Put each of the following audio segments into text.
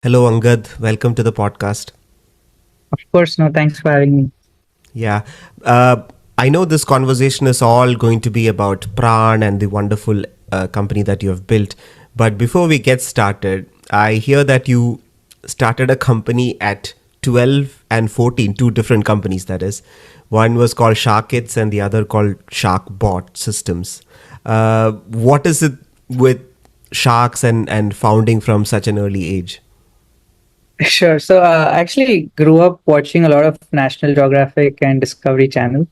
Hello, Angad. Welcome to the podcast. Of course, no, thanks for having me. Yeah. Uh, I know this conversation is all going to be about Praan and the wonderful company that you have built. But before we get started, I hear that you started a company at 12 and 14, two different companies, that is. One was called Sharkits and the other called Sharkbot Systems. What is it with sharks and founding from such an early age? Sure. So, I actually grew up watching a lot of National Geographic and Discovery Channel,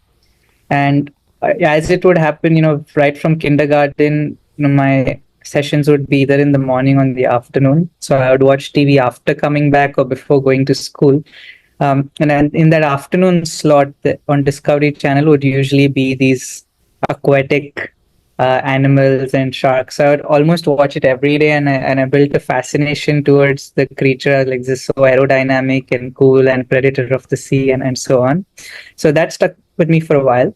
and as it would happen, right from kindergarten, my sessions would be either in the morning or in the afternoon. So I would watch TV after coming back or before going to school. And then in that afternoon slot on Discovery Channel would usually be these aquatic animals and sharks. I would almost watch it every day, and I built a fascination towards the creature, like this so aerodynamic and cool and predator of the sea, and so on. So that stuck with me for a while.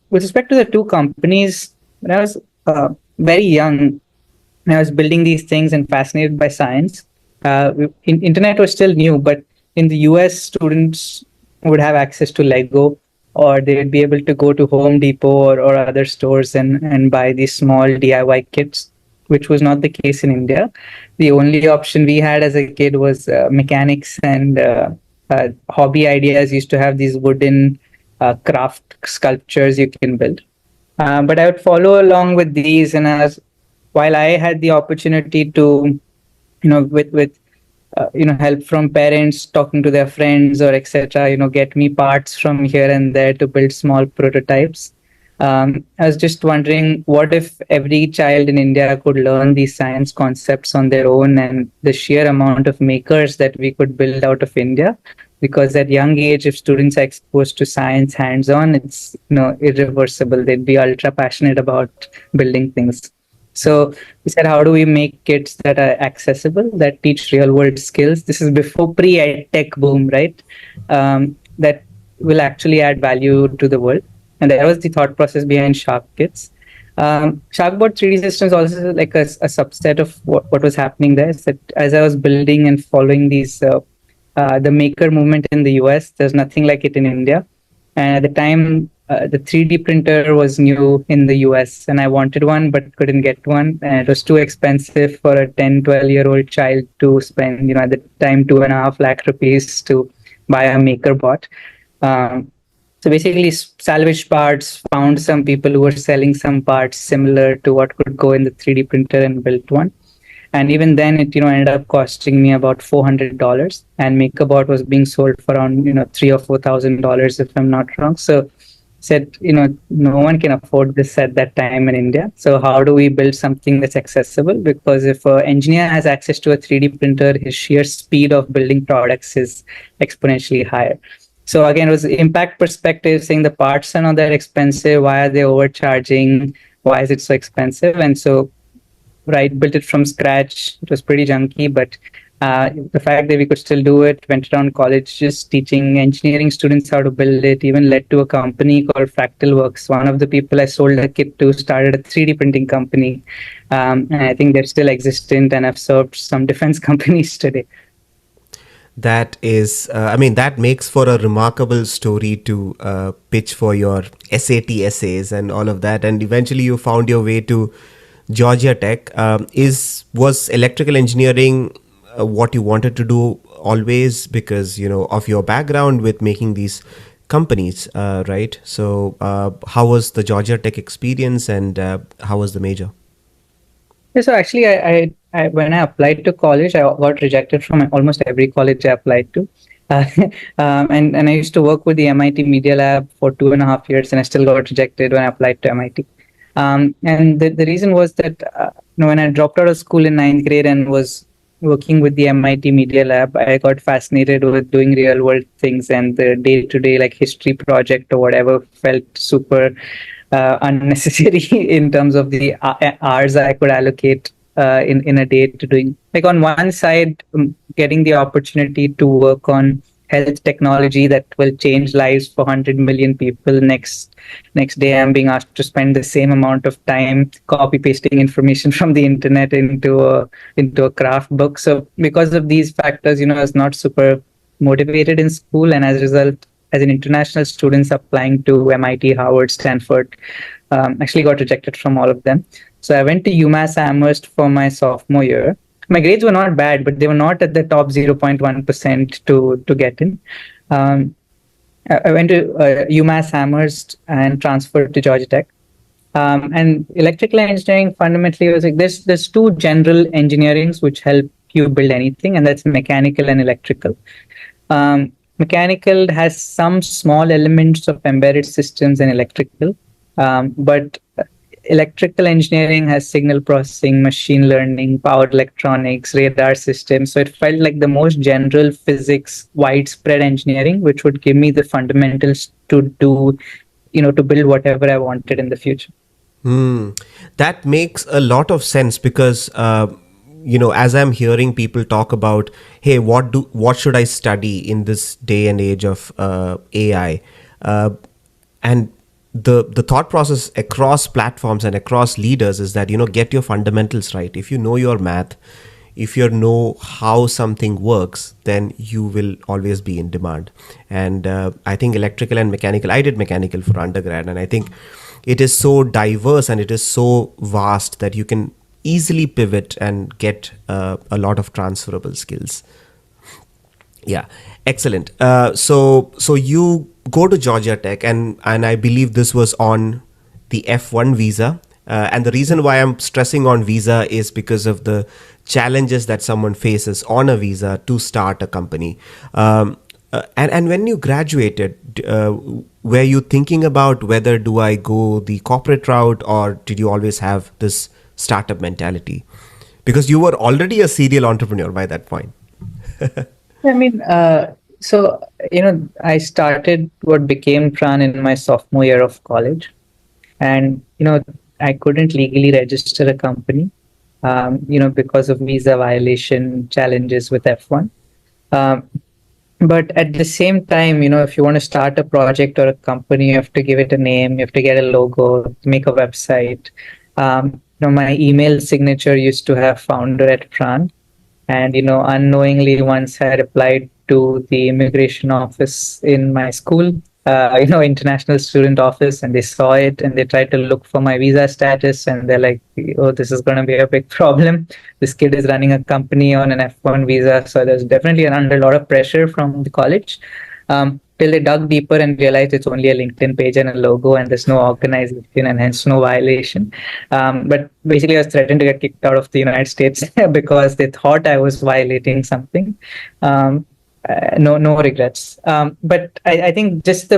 With respect to the two companies, when I was very young, I was building these things and fascinated by science. Internet was still new, but in the US, students would have access to Lego, or they would be able to go to Home Depot or other stores and buy these small DIY kits, which was not the case in India. The only option we had as a kid was mechanics and hobby ideas. Used to have these wooden craft sculptures you can build. But I would follow along with these, and while I had the opportunity to, with help from parents talking to their friends or etc., get me parts from here and there to build small prototypes. I was just wondering, what if every child in India could learn these science concepts on their own, and the sheer amount of makers that we could build out of India? Because at young age, if students are exposed to science hands-on, it's irreversible. They'd be ultra passionate about building things. So we said, how do we make kits that are accessible, that teach real world skills? This is before pre tech boom, right? That will actually add value to the world. And that was the thought process behind Shark Kits. Sharkbot 3D Systems also is like a subset of what was happening there. Is that as I was building and following the maker movement in the US, there's nothing like it in India. And at the time, the 3D printer was new in the US, and I wanted one but couldn't get one. And it was too expensive for a 10, 12-year-old child to spend, at the time, 2.5 lakh rupees to buy a maker bot. So basically, salvaged parts, found some people who were selling some parts similar to what could go in the 3D printer and built one. And even then, it ended up costing me about $400, and MakerBot was being sold for around $3,000 or $4,000 if I'm not wrong. So said no one can afford this at that time in India. So how do we build something that's accessible? Because if an engineer has access to a 3D printer, his sheer speed of building products is exponentially higher. So again, it was the impact perspective, saying the parts are not that expensive. Why are they overcharging? Why is it so expensive? And so right, built it from scratch. It was pretty junky, but the fact that we could still do it, went around college just teaching engineering students how to build it, even led to a company called Fractal Works. One of the people I sold a kit to started a 3D printing company. And I think they're still existent and have served some defense companies today. That is, that makes for a remarkable story to pitch for your SAT essays and all of that. And eventually you found your way to Georgia Tech. Was electrical engineering what you wanted to do always because, of your background with making these companies, right? So how was the Georgia Tech experience and how was the major? Yeah, so actually, I when I applied to college, I got rejected from almost every college I applied to. Uh, and I used to work with the MIT Media Lab for 2.5 years, and I still got rejected when I applied to MIT. And the reason was that when I dropped out of school in ninth grade and was working with the MIT Media Lab, I got fascinated with doing real world things, and the day to day like history project or whatever felt super unnecessary in terms of the hours I could allocate in a day to doing. Like on one side, getting the opportunity to work on health technology that will change lives for 100 million people. Next day, I'm being asked to spend the same amount of time copy pasting information from the internet into a craft book. So because of these factors, I was not super motivated in school, and as a result, as an international student applying to MIT, Harvard, Stanford, actually got rejected from all of them. So I went to UMass Amherst for my sophomore year. My grades were not bad, but they were not at the top 0.1% to get in. I went to UMass Amherst and transferred to Georgia Tech. And electrical engineering fundamentally was like there's two general engineerings which help you build anything, and that's mechanical and electrical. Mechanical has some small elements of embedded systems and electrical, but electrical engineering has signal processing, machine learning, power electronics, radar systems. So it felt like the most general physics, widespread engineering, which would give me the fundamentals to do, to build whatever I wanted in the future. That makes a lot of sense because, as I'm hearing people talk about, hey, what should I study in this day and age of AI? And the thought process across platforms and across leaders is that, get your fundamentals right. If you know your math, if you know how something works, then you will always be in demand. And I think electrical and mechanical, I did mechanical for undergrad, and I think it is so diverse and it is so vast that you can easily pivot and get a lot of transferable skills. Yeah, excellent. So you go to Georgia Tech, and I believe this was on the F1 visa. And the reason why I'm stressing on visa is because of the challenges that someone faces on a visa to start a company. And when you graduated, were you thinking about whether do I go the corporate route, or did you always have this startup mentality? Because you were already a serial entrepreneur by that point. I mean, I started what became Pran in my sophomore year of college. And, I couldn't legally register a company, because of visa violation challenges with F1. But at the same time, if you want to start a project or a company, you have to give it a name, you have to get a logo, make a website. My email signature used to have founder at Pran. And, unknowingly, once I applied to the immigration office in my school, international student office, and they saw it and they tried to look for my visa status, and they're like, oh, this is going to be a big problem. This kid is running a company on an F1 visa. So there's definitely under a lot of pressure from the college. Till they dug deeper and realized it's only a LinkedIn page and a logo, and there's no organization and hence no violation. But basically, I was threatened to get kicked out of the United States because they thought I was violating something. No regrets. But I think just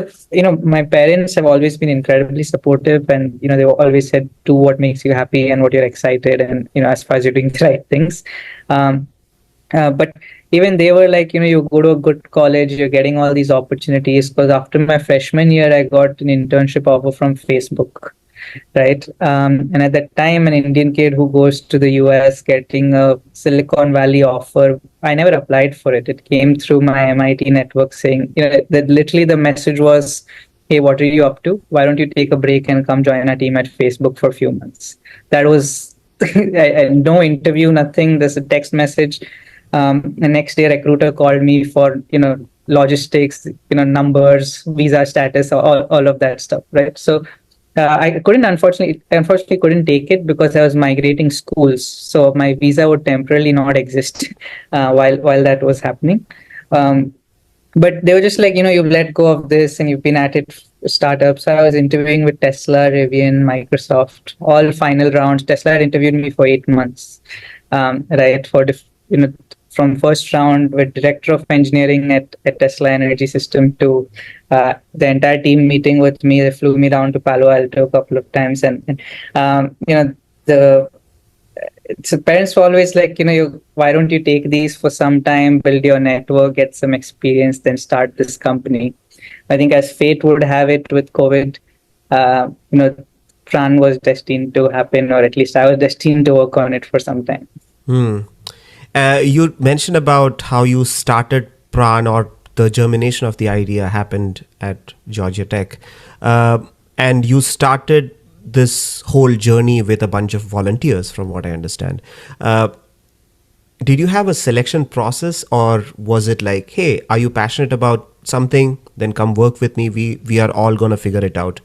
my parents have always been incredibly supportive, and, they always said, do what makes you happy and what you're excited, and, as far as you're doing the right things. But even they were like, you go to a good college, you're getting all these opportunities. Because after my freshman year, I got an internship offer from Facebook. Right. And at that time, an Indian kid who goes to the US getting a Silicon Valley offer, I never applied for it. It came through my MIT network saying, that literally the message was, hey, what are you up to? Why don't you take a break and come join our team at Facebook for a few months? That was no interview, nothing. There's a text message. The next day, a recruiter called me for, logistics, numbers, visa status, all of that stuff. Right. So I couldn't, unfortunately couldn't take it because I was migrating schools. So my visa would temporarily not exist while that was happening. But they were just like, you've let go of this and you've been at it startups. So I was interviewing with Tesla, Rivian, Microsoft, all final rounds. Tesla had interviewed me for 8 months, right? From first round with director of engineering at Tesla Energy System to the entire team meeting with me. They flew me down to Palo Alto a couple of times, and so parents were always like, why don't you take these for some time, build your network, get some experience, then start this company. I think as fate would have it with COVID, Pran was destined to happen, or at least I was destined to work on it for some time. You mentioned about how you started Pran or the germination of the idea happened at Georgia Tech, and you started this whole journey with a bunch of volunteers, from what I understand. Did you have a selection process, or was it like, hey, are you passionate about something? Then come work with me. We are all gonna figure it out.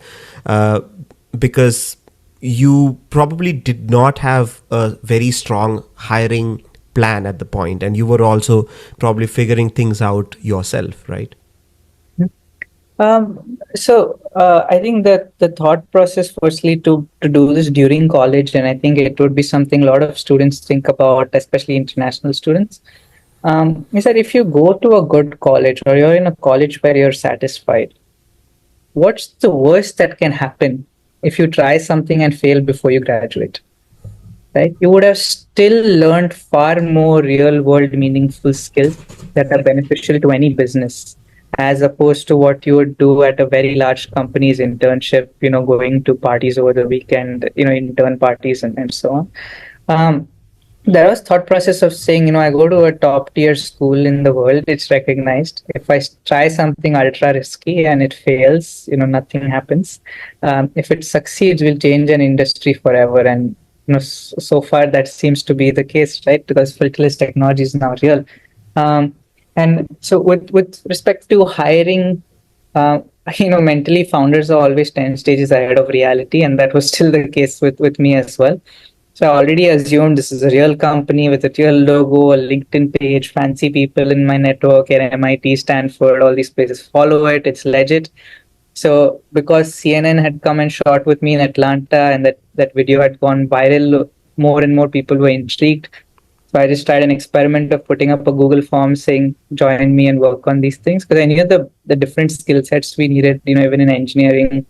Because you probably did not have a very strong hiring plan at the point, and you were also probably figuring things out yourself, right? I think that the thought process, firstly, to do this during college, and I think it would be something a lot of students think about, especially international students, is that if you go to a good college or you're in a college where you're satisfied, what's the worst that can happen if you try something and fail before you graduate? Right? You would have still learned far more real world meaningful skills that are beneficial to any business, as opposed to what you would do at a very large company's internship, going to parties over the weekend, intern parties and so on. There was thought process of saying, I go to a top tier school in the world, it's recognized. If I try something ultra risky and it fails, nothing happens. If it succeeds, we'll change an industry forever. And so far that seems to be the case, right? Because filterless technology is now real. And so with respect to hiring, mentally founders are always 10 stages ahead of reality. And that was still the case with me as well. So I already assumed this is a real company with a real logo, a LinkedIn page, fancy people in my network at MIT, Stanford, all these places follow it. It's legit. So because CNN had come and shot with me in Atlanta and that video had gone viral, more and more people were intrigued. So I just tried an experiment of putting up a Google form saying, join me and work on these things. Because I knew the different skill sets we needed, even in engineering.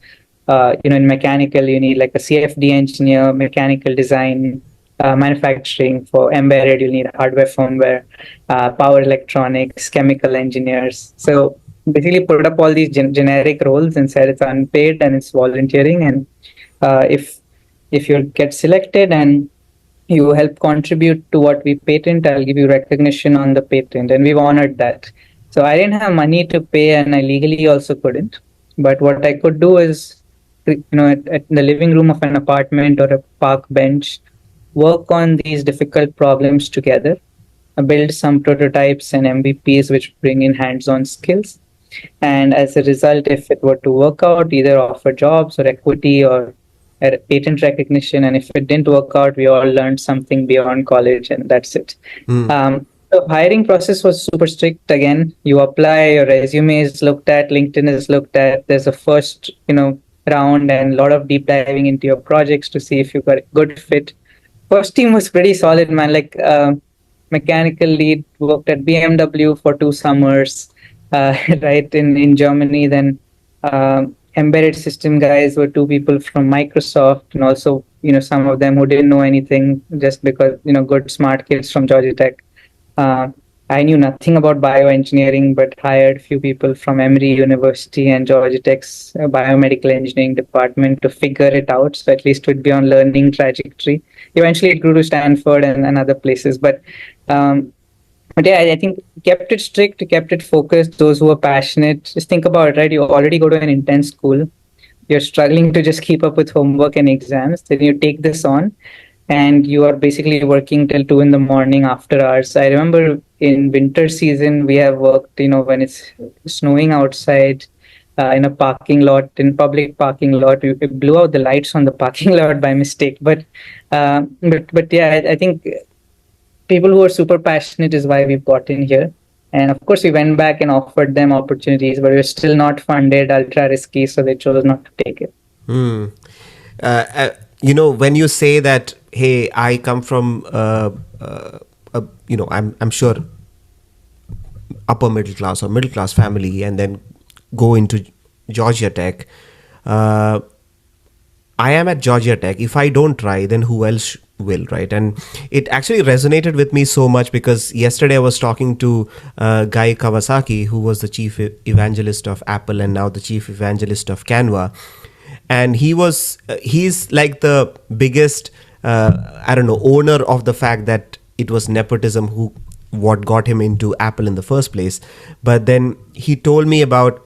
In mechanical, you need like a CFD engineer, mechanical design, manufacturing. For embedded, you need hardware, firmware, power electronics, chemical engineers. So basically put up all these generic roles and said it's unpaid and it's volunteering. And if you get selected and you help contribute to what we patent, I'll give you recognition on the patent. And we've honored that. So I didn't have money to pay and I legally also couldn't. But what I could do is, at the living room of an apartment or a park bench, work on these difficult problems together, build some prototypes and MVPs which bring in hands-on skills. And as a result, if it were to work out, either offer jobs or equity or patent recognition. And if it didn't work out, we all learned something beyond college and that's it. The hiring process was super strict. Again, you apply, your resume is looked at, LinkedIn is looked at. There's a first, round and a lot of deep diving into your projects to see if you got a good fit. First team was pretty solid, man. Like mechanical lead worked at BMW for 2 summers, right in Germany. Then embedded system guys were 2 people from Microsoft, and also some of them who didn't know anything just because good smart kids from Georgia Tech. I knew nothing about bioengineering, but hired a few people from Emory University and Georgia Tech's biomedical engineering department to figure it out. So at least we'd be on learning trajectory. Eventually, it grew to Stanford and other places. But yeah, I think kept it strict, kept it focused. Those who are passionate, just think about it, right? You already go to an intense school. You're struggling to just keep up with homework and exams. Then you take this on. And you are basically working till 2 a.m. after hours. I remember in winter season, we have worked, when it's snowing outside in a parking lot, in public parking lot. We blew out the lights on the parking lot by mistake. But yeah, I think people who are super passionate is why we've gotten here. And of course, we went back and offered them opportunities, but we're still not funded, ultra risky, so they chose not to take it. When you say that, hey, I come from, I'm sure upper middle class or middle class family, and then go into Georgia Tech. I am at Georgia Tech. If I don't try, then who else will, right? And it actually resonated with me so much because yesterday I was talking to Guy Kawasaki, who was the chief evangelist of Apple and now the chief evangelist of Canva. And he's like the biggest, owner of the fact that it was nepotism who what got him into Apple in the first place. But then he told me about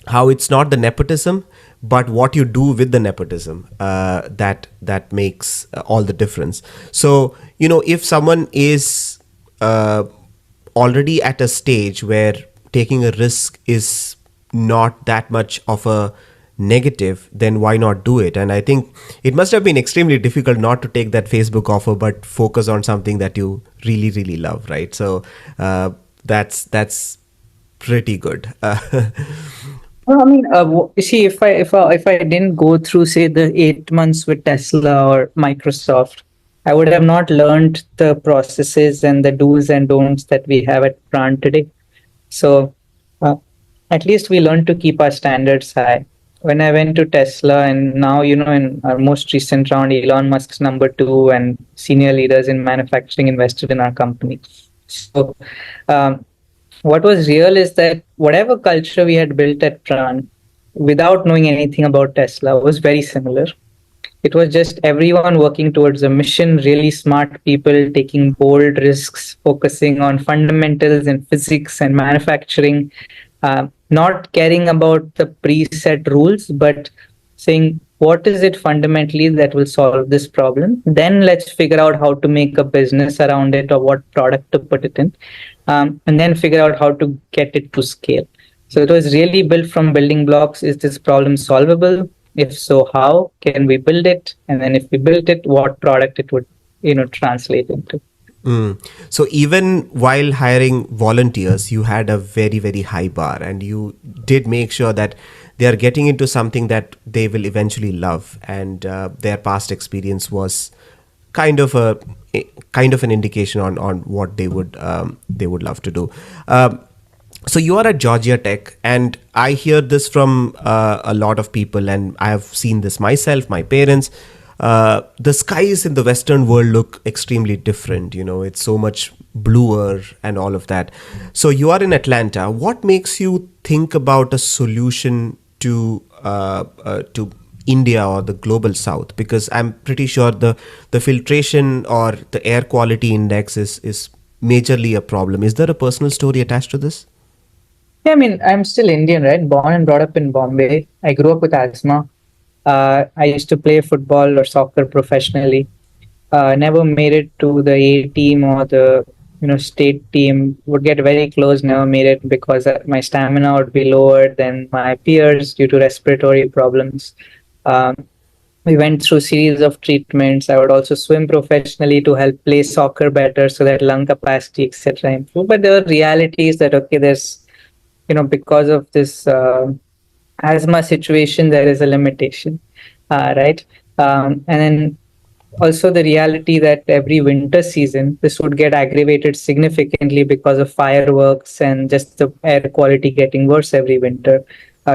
how it's not the nepotism, but what you do with the nepotism, that makes all the difference. So if someone is already at a stage where taking a risk is not that much of a negative, then why not do it? And I think it must have been extremely difficult not to take that Facebook offer, but focus on something that you really, really love, right? So that's pretty good. Well, I mean, you see, if I didn't go through, say, the 8 months with Tesla or Microsoft, I would have not learned the processes and the do's and don'ts that we have at Pran today. So, uh, at least we learned to keep our standards high. When I went to Tesla, and now, in our most recent round, Elon Musk's number two and senior leaders in manufacturing invested in our company. So, um, what was real is that whatever culture we had built at Pran, without knowing anything about Tesla, was very similar. It was just everyone working towards a mission, really smart people taking bold risks, focusing on fundamentals in physics and manufacturing, not caring about the preset rules, but saying, what is it fundamentally that will solve this problem? Then let's figure out how to make a business around it or what product to put it in, and then figure out how to get it to scale. So it was really built from building blocks. Is this problem solvable? If so, how can we build it? And then if we built it, what product it would, translate into. So even while hiring volunteers, you had a very, very high bar, and you did make sure that they are getting into something that they will eventually love, and their past experience was kind of an indication on what they would love to do. So you are at Georgia Tech, and I hear this from a lot of people, and I have seen this myself, my parents. The skies in the Western world look extremely different. It's so much bluer and all of that. So you are in Atlanta. What makes you think about a solution to India or the global South? Because I'm pretty sure the filtration or the air quality index is majorly a problem. Is there a personal story attached to this? Yeah, I mean, I'm still Indian, right? Born and brought up in Bombay. I grew up with asthma. I used to play football or soccer professionally. Never made it to the A team or the state team. Would get very close. Never made it because my stamina would be lower than my peers due to respiratory problems. Um, we went through series of treatments. I would also swim professionally to help play soccer better so that lung capacity, etc., improve. But there are realities that okay, there's because of this asthma situation, there is a limitation, right? And then also the reality that every winter season, this would get aggravated significantly because of fireworks and just the air quality getting worse every winter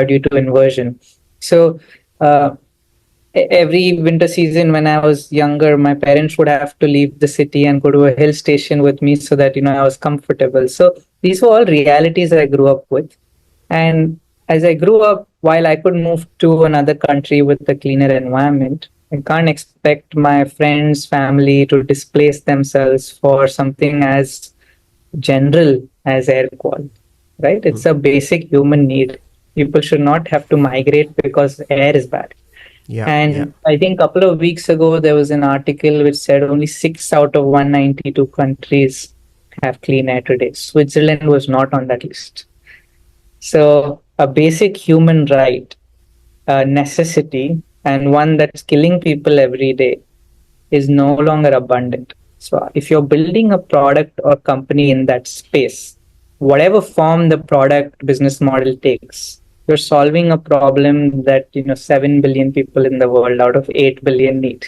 due to inversion. So every winter season when I was younger, my parents would have to leave the city and go to a hill station with me so that I was comfortable. So these were all realities I grew up with. And as I grew up, while I could move to another country with a cleaner environment, I can't expect my friends, family to displace themselves for something as general as air quality, right? It's a basic human need. People should not have to migrate because air is bad. Yeah, yeah. And I think a couple of weeks ago, there was an article which said only 6 out of 192 countries have clean air today. Switzerland was not on that list. So a basic human right, a necessity, and one that's killing people every day is no longer abundant. So if you're building a product or company in that space, whatever form the product business model takes, you're solving a problem that 7 billion people in the world out of 8 billion need.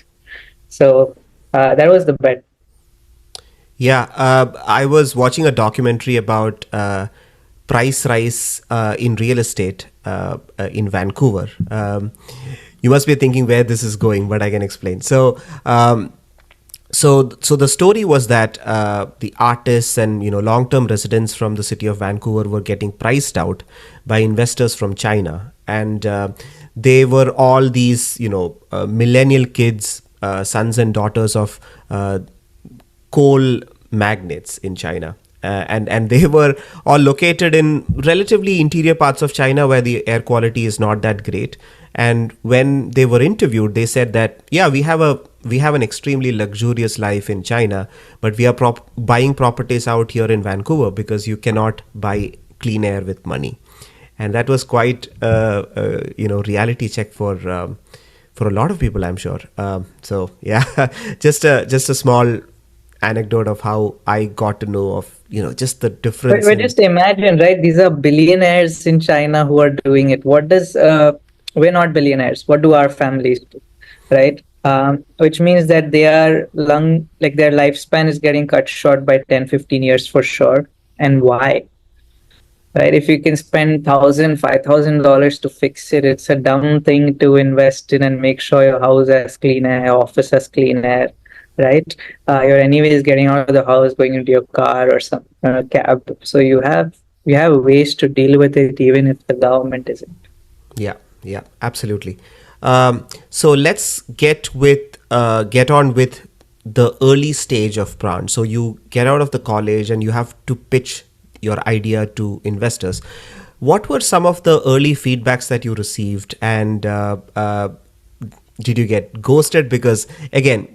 So that was the bet. Yeah, I was watching a documentary about price rise in real estate in Vancouver. You must be thinking where this is going, but I can explain. So the story was that the artists and long-term residents from the city of Vancouver were getting priced out by investors from China, and they were all these millennial kids, sons and daughters of coal magnates in China. and they were all located in relatively interior parts of China where the air quality is not that great. And when they were interviewed, they said that yeah, we have an extremely luxurious life in China, but we are buying properties out here in Vancouver because you cannot buy clean air with money. And that was quite reality check for a lot of people, I'm sure. So yeah, just a small anecdote of how I got to know of just the difference But in. just imagine, right? These are billionaires in China who are doing it. What does we're not billionaires. What do our families do, right? Which means that they are like their lifespan is getting cut short by 10, 15 years for sure. And why? Right? If you can spend $5,000 to fix it, it's a dumb thing to invest in and make sure your house has clean air, your office has clean air, right? You're anyways getting out of the house, going into your car or some cab. So you have ways to deal with it, even if the government isn't. Yeah, yeah, absolutely. So let's get on with the early stage of Pran. So you get out of the college and you have to pitch your idea to investors. What were some of the early feedbacks that you received, and did you get ghosted? Because again,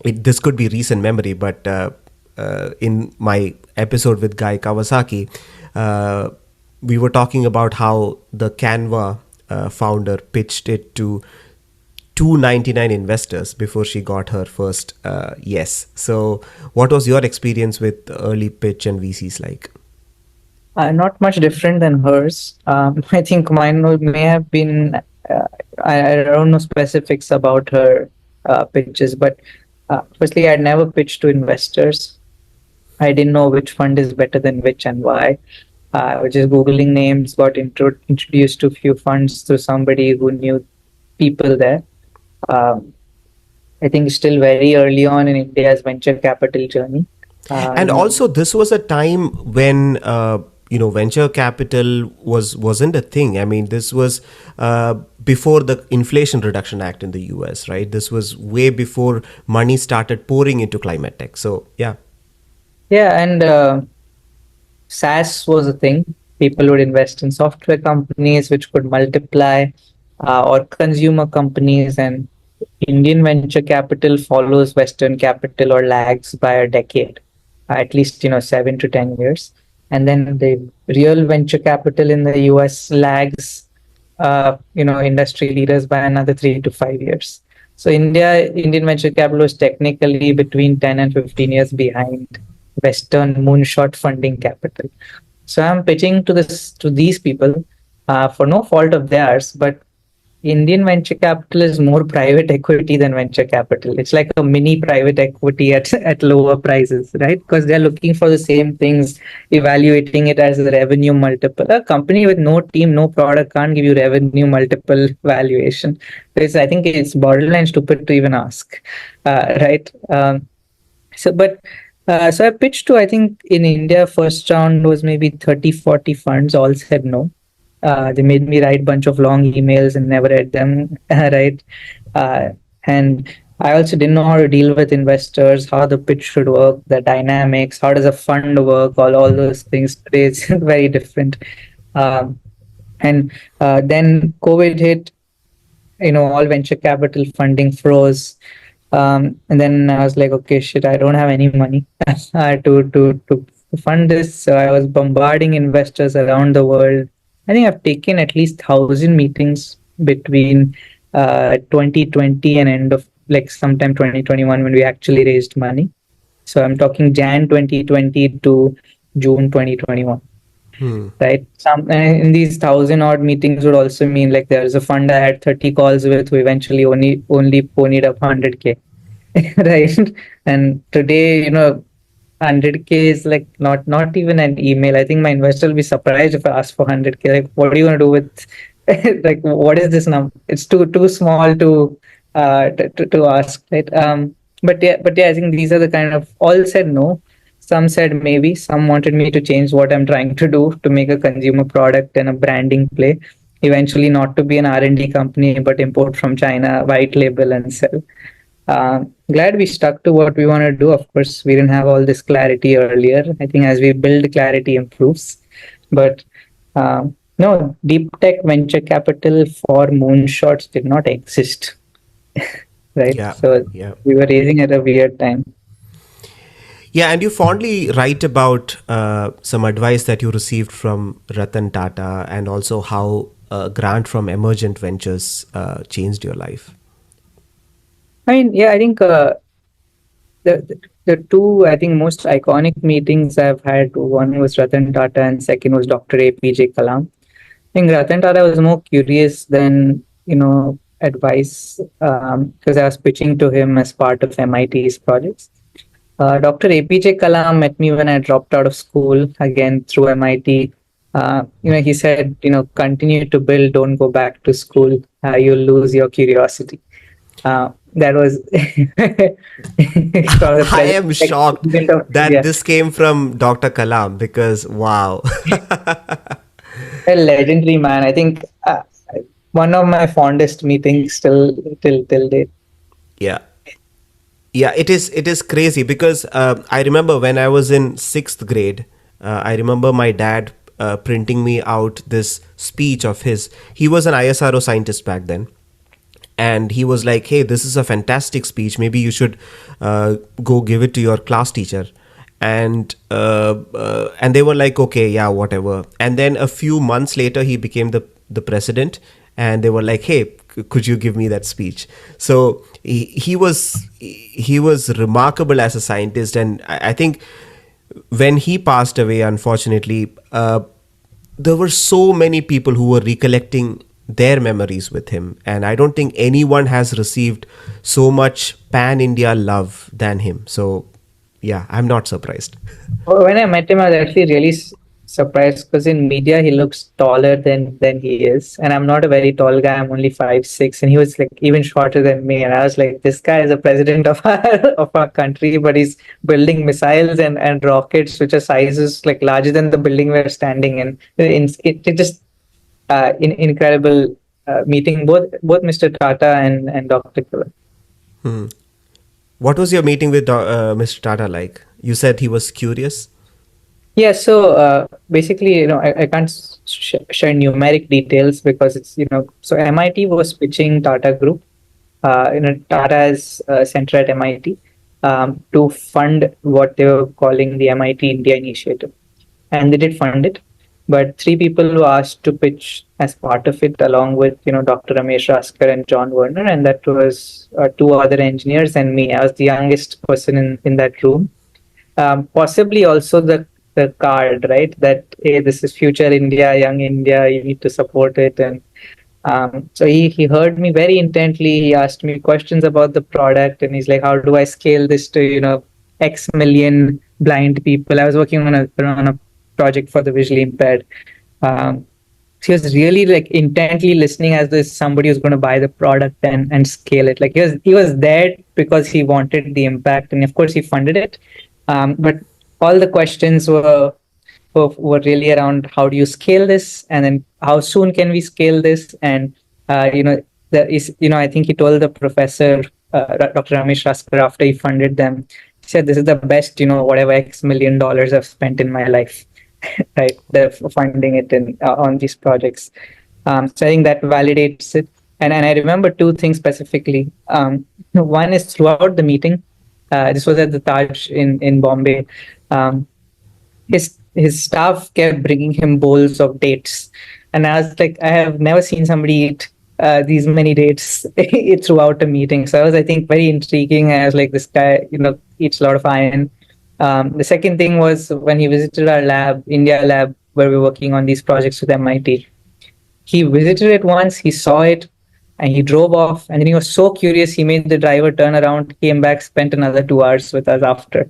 this could be recent memory, but in my episode with Guy Kawasaki, we were talking about how the Canva founder pitched it to 299 investors before she got her first yes. So, what was your experience with early pitch and VCs like? Not much different than hers. I think mine may have been. I don't know specifics about her pitches, but firstly, I'd never pitched to investors. I didn't know which fund is better than which and why. I was just Googling names, got introduced to a few funds through somebody who knew people there. Um, I think still very early on in India's venture capital journey. And also, this was a time when venture capital wasn't a thing. I mean, this was before the Inflation Reduction Act in the US, right? This was way before money started pouring into climate tech. So yeah. Yeah, and SaaS was a thing. People would invest in software companies which could multiply, or consumer companies. And Indian venture capital follows Western capital or lags by a decade, at least 7 to 10 years. And then the real venture capital in the US lags, industry leaders by another 3 to 5 years. So Indian venture capital was technically between 10 and 15 years behind Western moonshot funding capital. So I'm pitching to these people for no fault of theirs, but Indian venture capital is more private equity than venture capital. It's like a mini private equity at lower prices, right? Because they're looking for the same things, evaluating it as a revenue multiple. A company with no team, no product can't give you revenue multiple valuation. I think it's borderline stupid to even ask, right? So I pitched to, I think in India, first round was maybe 30, 40 funds, all said no. They made me write a bunch of long emails and never read them, right? And I also didn't know how to deal with investors, how the pitch should work, the dynamics, how does a fund work, all those things. Today it's very different. And then COVID hit, all venture capital funding froze. And then I was like, okay, shit, I don't have any money to fund this. So I was bombarding investors around the world. I think I've taken at least 1,000 meetings between 2020 and end of like sometime 2021 when we actually raised money. So I'm talking Jan 2020 to June 2021. Right. In these 1,000 odd meetings would also mean like there's a fund I had 30 calls with who eventually only ponied up 100K. Right. And today, 100K is like not even an email. I think my investor will be surprised if I ask for 100K. Like, what are you going to do with like what is this number? It's too small to ask, right? But yeah, I think these are the kind of, all said no. Some said maybe, some wanted me to change what I'm trying to do to make a consumer product and a branding play. Eventually not to be an R&D company, but import from China, white label and sell. Glad we stuck to what we want to do. Of course, we didn't have all this clarity earlier. I think as we build, clarity improves. But no, deep tech venture capital for moonshots did not exist, right? Yeah, So yeah. we were raising at a weird time. Yeah, and you fondly write about some advice that you received from Ratan Tata, and also how a grant from Emergent Ventures changed your life. I mean, yeah, I think the two, I think, most iconic meetings I've had, one was Ratan Tata and second was Dr. APJ Kalam. I think Ratan Tata was more curious than, advice, because I was pitching to him as part of MIT's projects. Dr. APJ Kalam met me when I dropped out of school, again through MIT. He said, continue to build, don't go back to school. You'll lose your curiosity. That was from the I am shocked president of that India. this came from Dr. Kalam, because wow. A legendary man. I think one of my fondest meetings till date. Yeah. Yeah, it is crazy, because I remember when I was in 6th grade, I remember my dad printing me out this speech of his. He was an ISRO scientist back then. And he was like, hey, this is a fantastic speech. Maybe you should go give it to your class teacher. And they were like, okay, yeah, whatever. And then a few months later, he became the president. And they were like, hey, could you give me that speech? So he was remarkable as a scientist. And I think when he passed away, unfortunately, there were so many people who were recollecting their memories with him, and I don't think anyone has received so much pan-India love than him. So yeah, I'm not surprised. When I met him, I was actually really surprised, because in media he looks taller than he is, and I'm not a very tall guy. I'm only 5'6", and he was like even shorter than me. And I was like, this guy is the president of our country, but he's building missiles and rockets which are sizes like larger than the building we're standing in. It just incredible meeting both Mr. Tata and Dr. Kalam. What was your meeting with Mr. Tata like? You said he was curious. Yeah, so basically, I can't share numeric details, because it's, so MIT was pitching Tata Group, Tata is center at MIT, to fund what they were calling the MIT India Initiative. And they did fund it. But three people were asked to pitch as part of it, along with, Dr. Ramesh Raskar and John Werner, and that was two other engineers and me. I was the youngest person in that room. Possibly also the card, right? That, hey, this is future India, young India, you need to support it. And so he heard me very intently. He asked me questions about the product, and he's like, how do I scale this to, X million blind people? I was working on a project for the visually impaired. He was really like intently listening as though somebody was going to buy the product and scale it. Like he was there because he wanted the impact, and of course he funded it. But all the questions were really around how do you scale this, and then how soon can we scale this, and I think he told the professor, Dr. Ramesh Raskar, after he funded them, he said, this is the best, whatever X million dollars I've spent in my life. Right, they're funding it on these projects. So I think that validates it. And I remember two things specifically. One is throughout the meeting, this was at the Taj in Bombay. His staff kept bringing him bowls of dates, and I was like, I have never seen somebody eat these many dates throughout a meeting. So I think, very intriguing. I was like, this guy, eats a lot of iron. The second thing was when he visited our lab, India lab, where we're working on these projects with MIT. He visited it once, he saw it, and he drove off. And then he was so curious, he made the driver turn around, came back, spent another 2 hours with us after.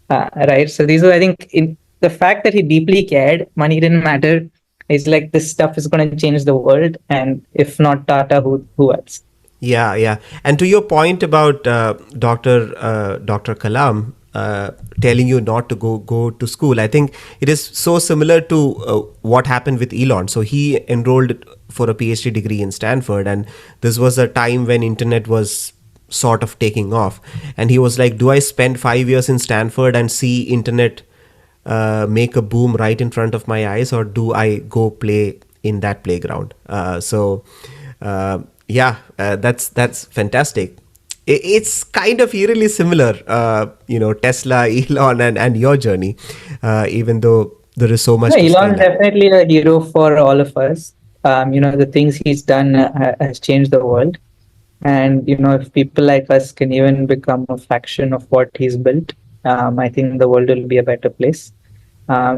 Right? So these were, I think, in the fact that he deeply cared, money didn't matter. He's like, this stuff is going to change the world. And if not Tata, who else? Yeah, yeah. And to your point about Dr. Kalam, telling you not to go to school, I think it is so similar to what happened with Elon. So he enrolled for a PhD degree in Stanford, and this was a time when internet was sort of taking off. And he was like, do I spend 5 years in Stanford and see internet make a boom right in front of my eyes, or do I go play in that playground? That's fantastic. It's kind of eerily similar, Tesla, Elon, and your journey, even though there is so much Yeah, to Elon's scale up. definitely a hero for all of us. The things he's done has changed the world. And, if people like us can even become a fraction of what he's built, I think the world will be a better place.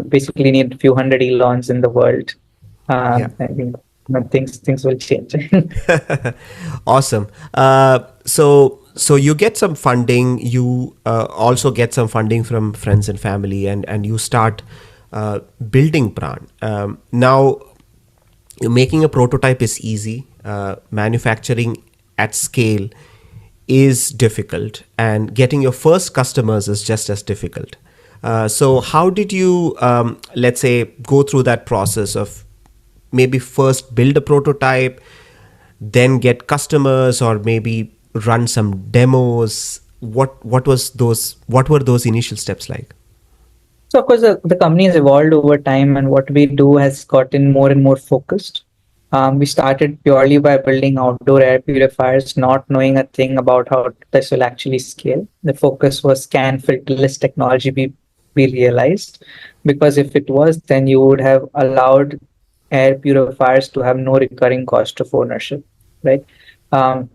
Basically, need a few hundred Elons in the world. Yeah. I think things will change. Awesome. So you get some funding. You also get some funding from friends and family, and you start building Pran. Now, making a prototype is easy. Manufacturing at scale is difficult, and getting your first customers is just as difficult. So how did you, let's say, go through that process of maybe first build a prototype, then get customers, or maybe run some demos? What was those? What were those initial steps like? So, of course, the company has evolved over time, and what we do has gotten more and more focused. We started purely by building outdoor air purifiers, not knowing a thing about how this will actually scale. The focus was scan filterless technology, we realized, because if it was, then you would have allowed air purifiers to have no recurring cost of ownership, right? Um,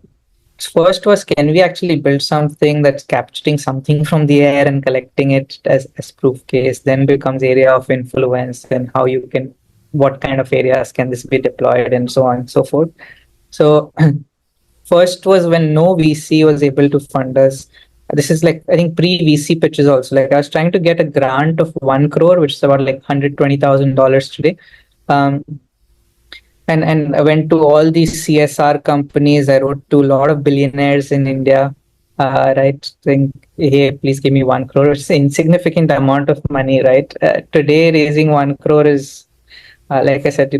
First was, can we actually build something that's capturing something from the air and collecting it as proof case? Then becomes area of influence, and how you can, what kind of areas can this be deployed, and so on and so forth. So first was when no VC was able to fund us. This is like, I think, pre-VC pitches also. Like, I was trying to get a grant of 1 crore, which is about like $120,000 today. Um, and I went to all these CSR companies. I wrote to a lot of billionaires in India, right? Saying, hey, please give me 1 crore. It's an insignificant amount of money, right? Today, raising 1 crore is, like I said,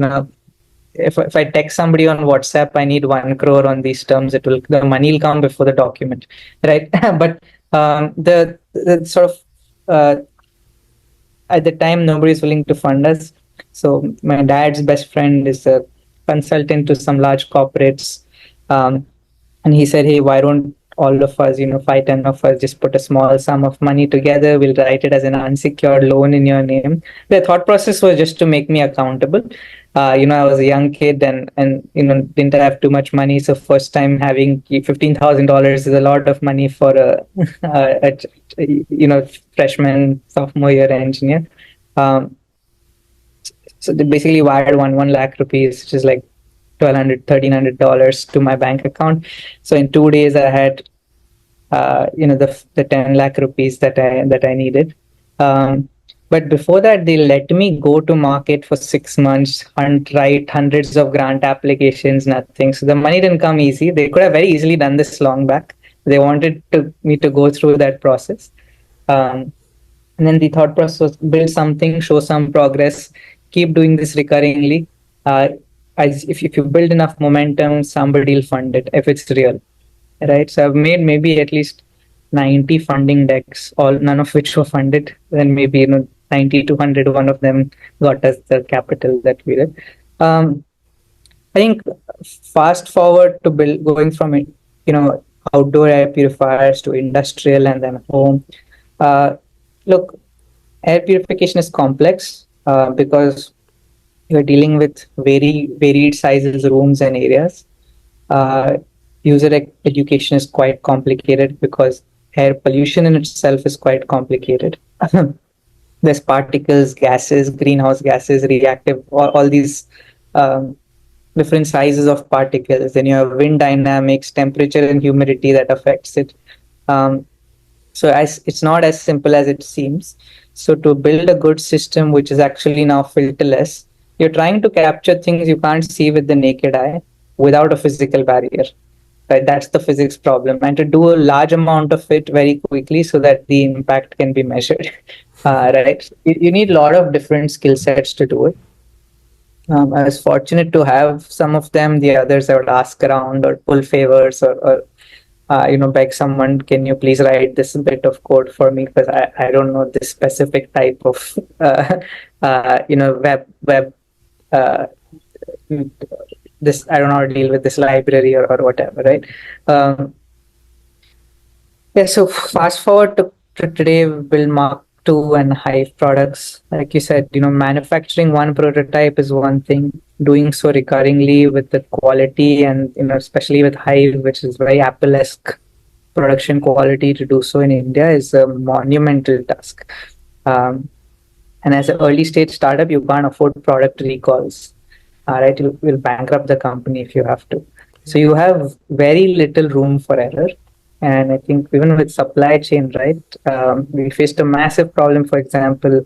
if I text somebody on WhatsApp, I need 1 crore on these terms. The money will come before the document, right? But the sort of at the time, nobody is willing to fund us. So my dad's best friend is a consultant to some large corporates. And he said, hey, why don't all of us, 5, 10 of us, just put a small sum of money together? We'll write it as an unsecured loan in your name. The thought process was just to make me accountable. I was a young kid, and didn't have too much money. So first time having $15,000 is a lot of money for freshman, sophomore year engineer. So they basically wired one lakh rupees, which is like $1,200, $1,300 to my bank account. So in 2 days, I had, the 10 lakh rupees that I needed. But before that, they let me go to market for 6 months and write hundreds of grant applications, nothing. So the money didn't come easy. They could have very easily done this long back. They wanted me to go through that process. And then the thought process was build something, show some progress, keep doing this recurringly. If you build enough momentum, somebody will fund it if it's real, right? So I've made maybe at least 90 funding decks, none of which were funded. Then maybe 90 to 100, one of them got us the capital that we did. I think fast forward to going from it, outdoor air purifiers to industrial and then home. Look, air purification is complex because you're dealing with very varied sizes, rooms, and areas. User education is quite complicated because air pollution in itself is quite complicated. There's particles, gases, greenhouse gases, reactive, all these different sizes of particles. Then you have wind dynamics, temperature and humidity that affects it. So it's not as simple as it seems. So to build a good system, which is actually now filterless, you're trying to capture things you can't see with the naked eye without a physical barrier. Right? That's the physics problem. And to do a large amount of it very quickly so that the impact can be measured. Right? You need a lot of different skill sets to do it. I was fortunate to have some of them. The others I would ask around or pull favors or beg someone, can you please write this bit of code for me, because I don't know this specific type of web uh, this, I don't know how to deal with this library or whatever, right? Um, yeah, so fast forward to today, we build Mark II and Hive products. Like you said, manufacturing one prototype is one thing. Doing so recurringly with the quality and, especially with Hive, which is very Apple-esque production quality, to do so in India is a monumental task. Um, and as an early stage startup, you can't afford product recalls. Right? You will bankrupt the company if you have to. So you have very little room for error. And I think even with supply chain, right, we faced a massive problem, for example,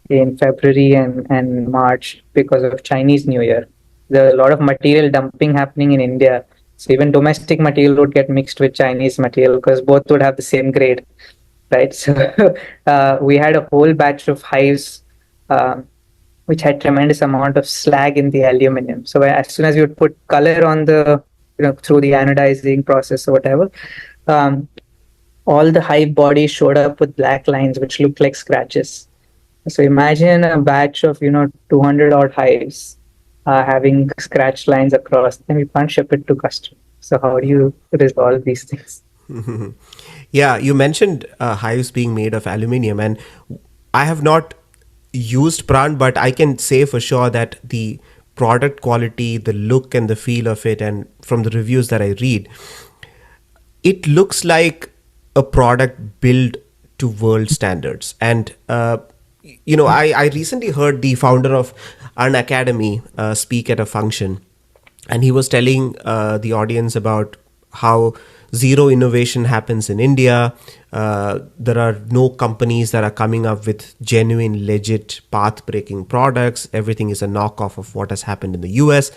in February and March because of Chinese New Year. There are a lot of material dumping happening in India. So even domestic material would get mixed with Chinese material because both would have the same grade, right? So we had a whole batch of hives which had tremendous amount of slag in the aluminum. So as soon as you would put color on the, through the anodizing process or whatever, um, all the hive bodies showed up with black lines which looked like scratches. So imagine a batch of 200 odd hives having scratch lines across them. You can't ship it to customers. So how do you resolve these things? Yeah, you mentioned hives being made of aluminium, and I have not used Pran, but I can say for sure that the product quality, the look and the feel of it, and from the reviews that I read, it looks like a product built to world standards. And I recently heard the founder of an academy speak at a function, and he was telling the audience about how zero innovation happens in India. There are no companies that are coming up with genuine, legit, path-breaking products. Everything is a knockoff of what has happened in the US,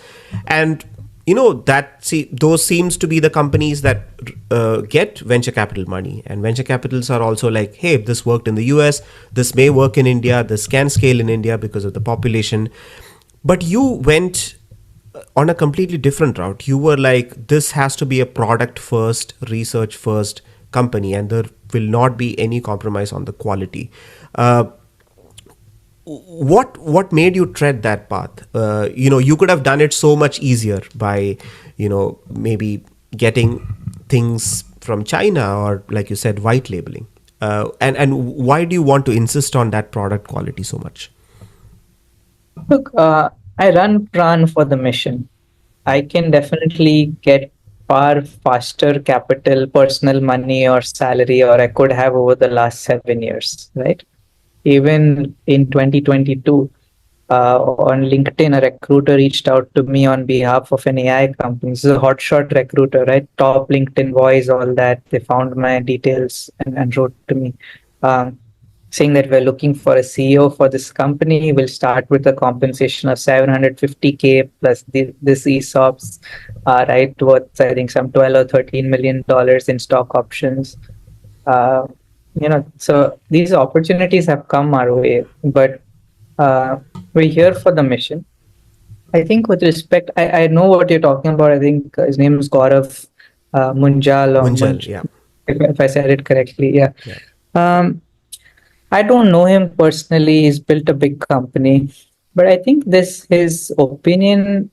and those seems to be the companies that get venture capital money. And venture capitals are also like, hey, this worked in the US, this may work in India, this can scale in India because of the population. But you went on a completely different route. You were like, this has to be a product first, research first company, and there will not be any compromise on the quality. What made you tread that path? You could have done it so much easier by maybe getting things from China, or like you said, white labeling. And why do you want to insist on that product quality so much? Look, I run Praan for the mission. I can definitely get far faster capital, personal money or salary, or I could have over the last 7 years, right? Even in 2022, on LinkedIn, a recruiter reached out to me on behalf of an AI company. This is a hotshot recruiter, right? Top LinkedIn voice, all that. They found my details and wrote to me, saying that we're looking for a CEO for this company. We'll start with a compensation of 750K plus this ESOPs, right? Worth, I think, some 12 or $13 million in stock options. Uh, so these opportunities have come our way, but we're here for the mission. I think with respect, I know what you're talking about. I think his name is Gaurav Munjal, or Munjal, yeah. if I said it correctly. Yeah. Yeah. Um, I don't know him personally. He's built a big company, but I think his opinion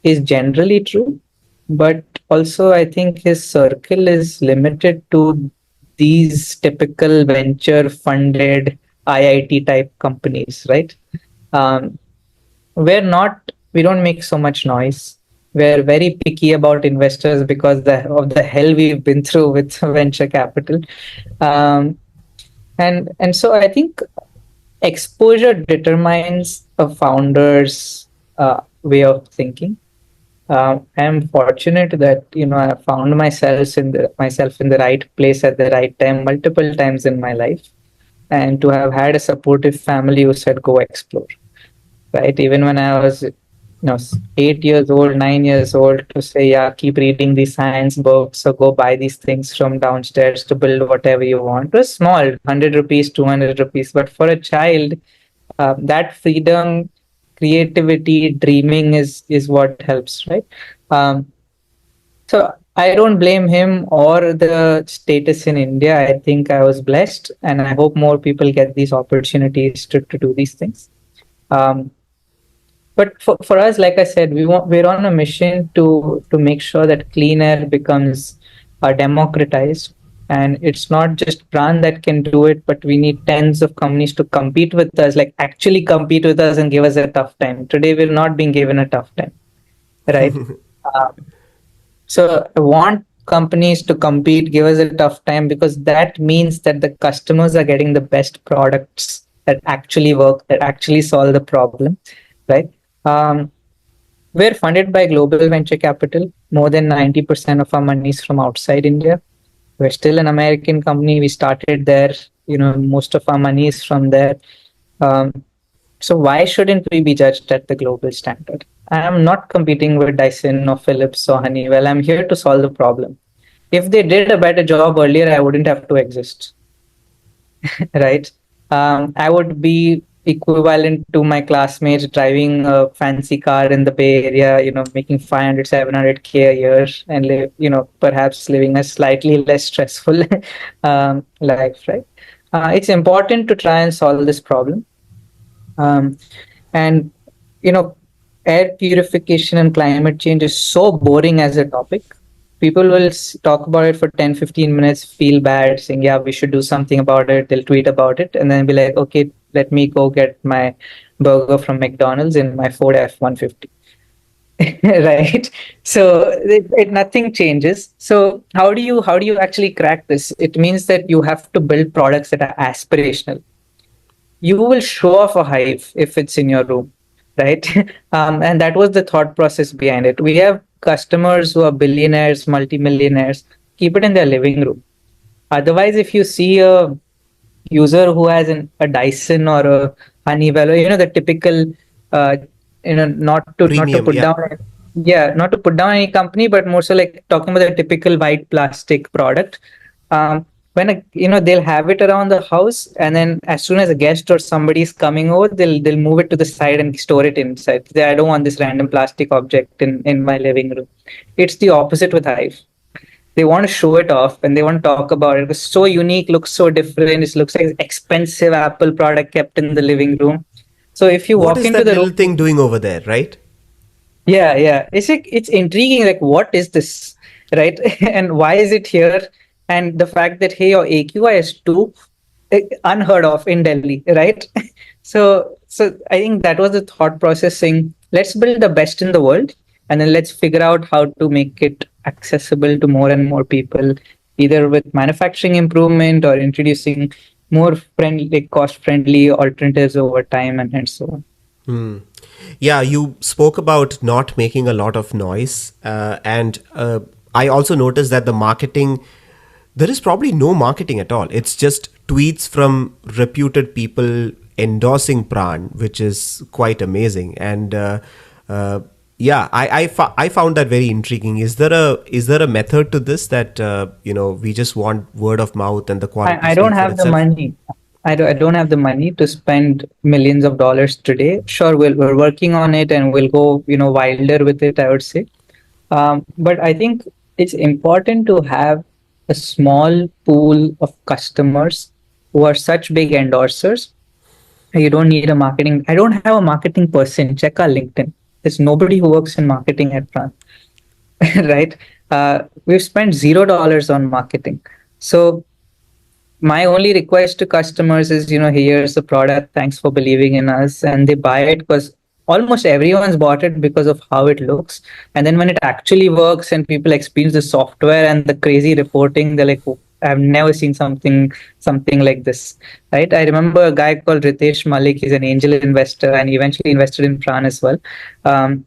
is generally true. But also, I think his circle is limited to these typical venture funded IIT type companies, right? Um, we don't make so much noise. We're very picky about investors because of the hell we've been through with venture capital. Um, and so I think exposure determines a founder's way of thinking. I'm fortunate that I found myself in the right place at the right time multiple times in my life, and to have had a supportive family who said go explore. Right, even when I was 8 years old, 9 years old, to say, yeah, keep reading these science books or go buy these things from downstairs to build whatever you want. It was small, 100 rupees, 200 rupees. But for a child, that freedom, creativity, dreaming is what helps, right? Um, so I don't blame him or the status in India. I think I was blessed, and I hope more people get these opportunities to do these things. Um, but for us, like I said, we're on a mission to make sure that clean air becomes democratized, and it's not just Pran that can do it, but we need tens of companies to compete with us, like actually compete with us and give us a tough time. Today, we're not being given a tough time, right? Um, so I want companies to compete, give us a tough time, because that means that the customers are getting the best products that actually work, that actually solve the problem, right? Um, we're funded by global venture capital. More than 90% of our money is from outside India. We're still an American company. We started there. Most of our money is from there. Um, so why shouldn't we be judged at the global standard? I am not competing with Dyson or Philips or Honeywell. I'm here to solve the problem. If they did a better job earlier, I wouldn't have to exist, right? I would be equivalent to my classmates driving a fancy car in the Bay Area, making 500, 700K a year and live, perhaps living a slightly less stressful life, right? It's important to try and solve this problem. Um, and, you know, air purification and climate change is so boring as a topic. People will talk about it for 10, 15 minutes, feel bad, saying, yeah, we should do something about it. They'll tweet about it and then be like, okay, let me go get my burger from McDonald's in my Ford F-150. Right. So nothing changes. So how do you actually crack this? It means that you have to build products that are aspirational. You will show off a hive if it's in your room, right? And that was the thought process behind it. We have customers who are billionaires, multimillionaires, keep it in their living room. Otherwise, if you see a user who has a Dyson or a Honeywell, or, the typical, uh, not to Premium, put yeah. down, yeah, not to put down any company, but more so like talking about the typical white plastic product. When they'll have it around the house, and then as soon as a guest or somebody is coming over, they'll move it to the side and store it inside. I don't want this random plastic object in my living room. It's the opposite with Hive. They want to show it off and they want to talk about it. It's so unique, looks so different. It looks like an expensive Apple product kept in the living room. So if you What walk is into that the little room, thing doing over there, right? yeah, yeah, it's intriguing. Like, what is this, right? And why is it here? And the fact that, hey, your AQI is two, unheard of in Delhi, right? So I think that was the thought process, saying, let's build the best in the world, and then let's figure out how to make it accessible to more and more people, either with manufacturing improvement or introducing more friendly, cost-friendly alternatives over time, and so on. Yeah, you spoke about not making a lot of noise. And I also noticed that the marketing, there is probably no marketing at all. It's just tweets from reputed people endorsing Pran, which is quite amazing. And yeah, I found that very intriguing. Is there a method to this that we just want word of mouth and the quality I don't speak for have the itself? money. I don't have the money to spend millions of dollars today. Sure, we're working on it and we'll go, wilder with it, I would say. But I think it's important to have a small pool of customers who are such big endorsers. You don't need a marketing. I don't have a marketing person. Check our LinkedIn. There's nobody who works in marketing at Pran, right? We've spent $0 on marketing. So my only request to customers is, here's the product, thanks for believing in us, and they buy it because almost everyone's bought it because of how it looks. And then when it actually works and people experience the software and the crazy reporting, they're like, "Oh, I've never seen something like this," right? I remember a guy called Ritesh Malik. He's an angel investor and he eventually invested in Pran as well. um,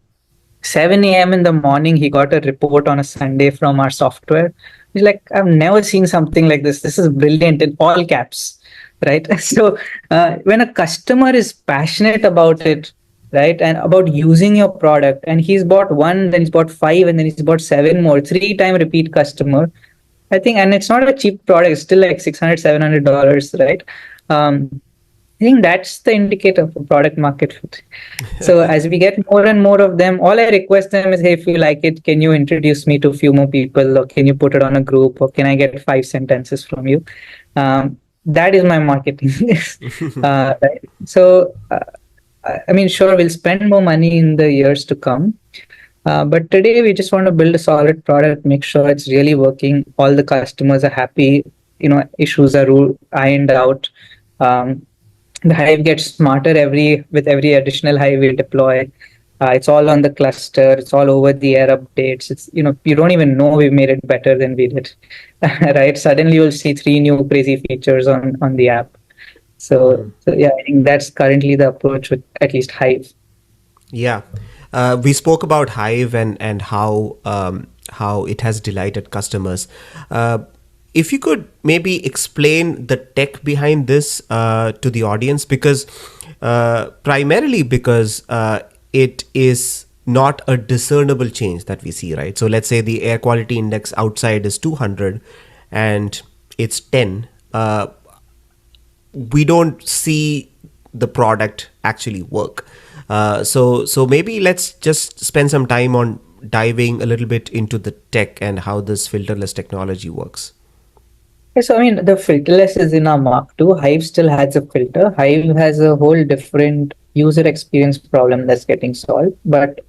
7 a.m. in the morning, he got a report on a Sunday from our software. He's like, I've never seen something like this. This is brilliant, in all caps, right? So when a customer is passionate about it, right, and about using your product, and he's bought one, then he's bought five, and then he's bought seven more, 3-time repeat customer, I think, and it's not a cheap product, it's still like $600, $700, right? Um, I think that's the indicator for product market fit. So as we get more and more of them, all I request them is, hey, if you like it, can you introduce me to a few more people, or can you put it on a group, or can I get 5 sentences from you? That is my marketing. Right. So, I mean, sure, we'll spend more money in the years to come. But today we just want to build a solid product, make sure it's really working. All the customers are happy. Issues are ironed out. Um, the Hive gets smarter with every additional Hive we deploy. It's all on the cluster. It's all over the air updates. It's you don't even know we've made it better than we did, right? Suddenly you'll see 3 new crazy features on the app. So yeah, I think that's currently the approach with at least Hive. Yeah. We spoke about Hive and how it has delighted customers. If you could maybe explain the tech behind this to the audience, because primarily because it is not a discernible change that we see, right? So let's say the air quality index outside is 200 and it's 10. We don't see the product actually work. So maybe let's just spend some time on diving a little bit into the tech and how this filterless technology works. Yes, I mean, the filterless is in our Mark 2. Hive still has a filter. Hive has a whole different user experience problem that's getting solved. But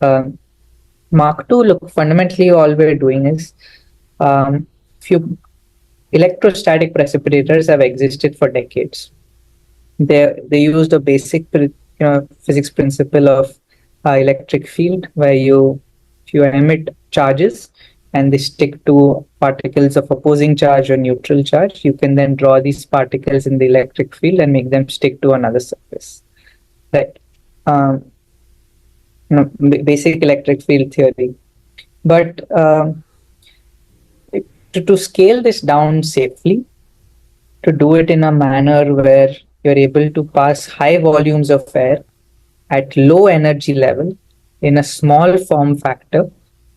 Mark 2, look, fundamentally, all we're doing is few electrostatic precipitators have existed for decades. They used a basic physics principle of electric field, where if you emit charges and they stick to particles of opposing charge or neutral charge, you can then draw these particles in the electric field and make them stick to another surface. Right. Basic electric field theory. But to scale this down safely, to do it in a manner where you're able to pass high volumes of air at low energy level in a small form factor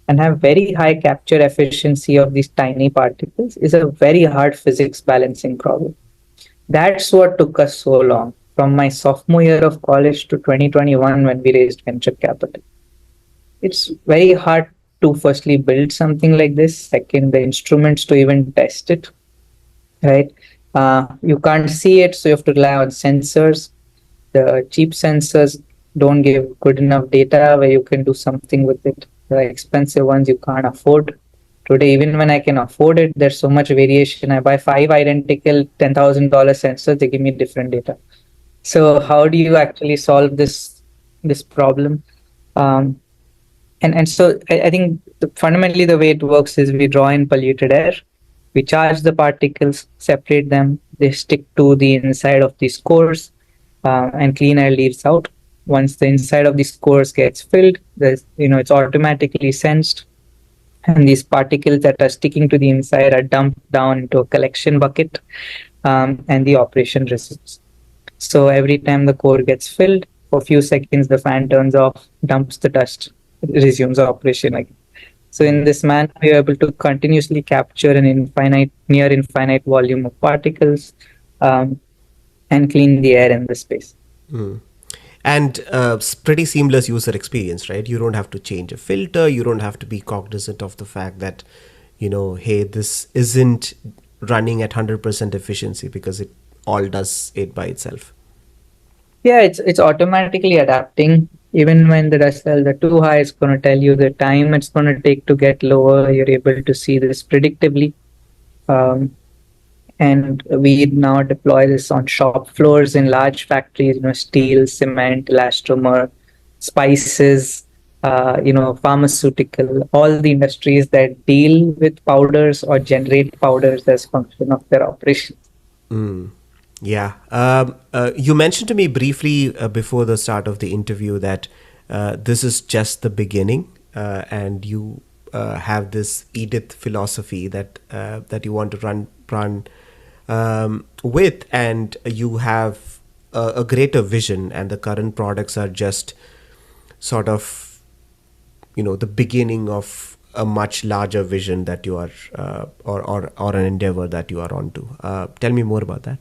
and have very high capture efficiency of these tiny particles is a very hard physics balancing problem. That's what took us so long, from my sophomore year of college to 2021 when we raised venture capital. It's very hard to firstly build something like this, second, the instruments to even test it, right? You can't see it, so you have to rely on sensors. The cheap sensors don't give good enough data where you can do something with it. The expensive ones you can't afford. Today, even when I can afford it, there's so much variation. I buy 5 identical $10,000 sensors, they give me different data. So how do you actually solve this problem? And so I think fundamentally the way it works is we draw in polluted air, we charge the particles, separate them, they stick to the inside of these cores, and clean air leaves out. Once the inside of these cores gets filled, it's automatically sensed, and these particles that are sticking to the inside are dumped down into a collection bucket, and the operation resumes. So every time the core gets filled, for a few seconds the fan turns off, dumps the dust, resumes operation again. So in this manner, we are able to continuously capture an near infinite volume of particles, and clean the air in the space. And pretty seamless user experience, right? You don't have to change a filter. You don't have to be cognizant of the fact that, hey, this isn't running at 100% efficiency, because it all does it by itself. Yeah, it's automatically adapting. Even when the dust levels are too high, it's going to tell you the time it's going to take to get lower. You're able to see this predictably. And we now deploy this on shop floors in large factories, steel, cement, elastomer, spices, pharmaceutical, all the industries that deal with powders or generate powders as function of their operations. Yeah. You mentioned to me briefly before the start of the interview that this is just the beginning, and you have this Edith philosophy that you want to run Pran with, and you have a greater vision, and the current products are just sort of, the beginning of a much larger vision that you are, or an endeavor that you are onto. Tell me more about that.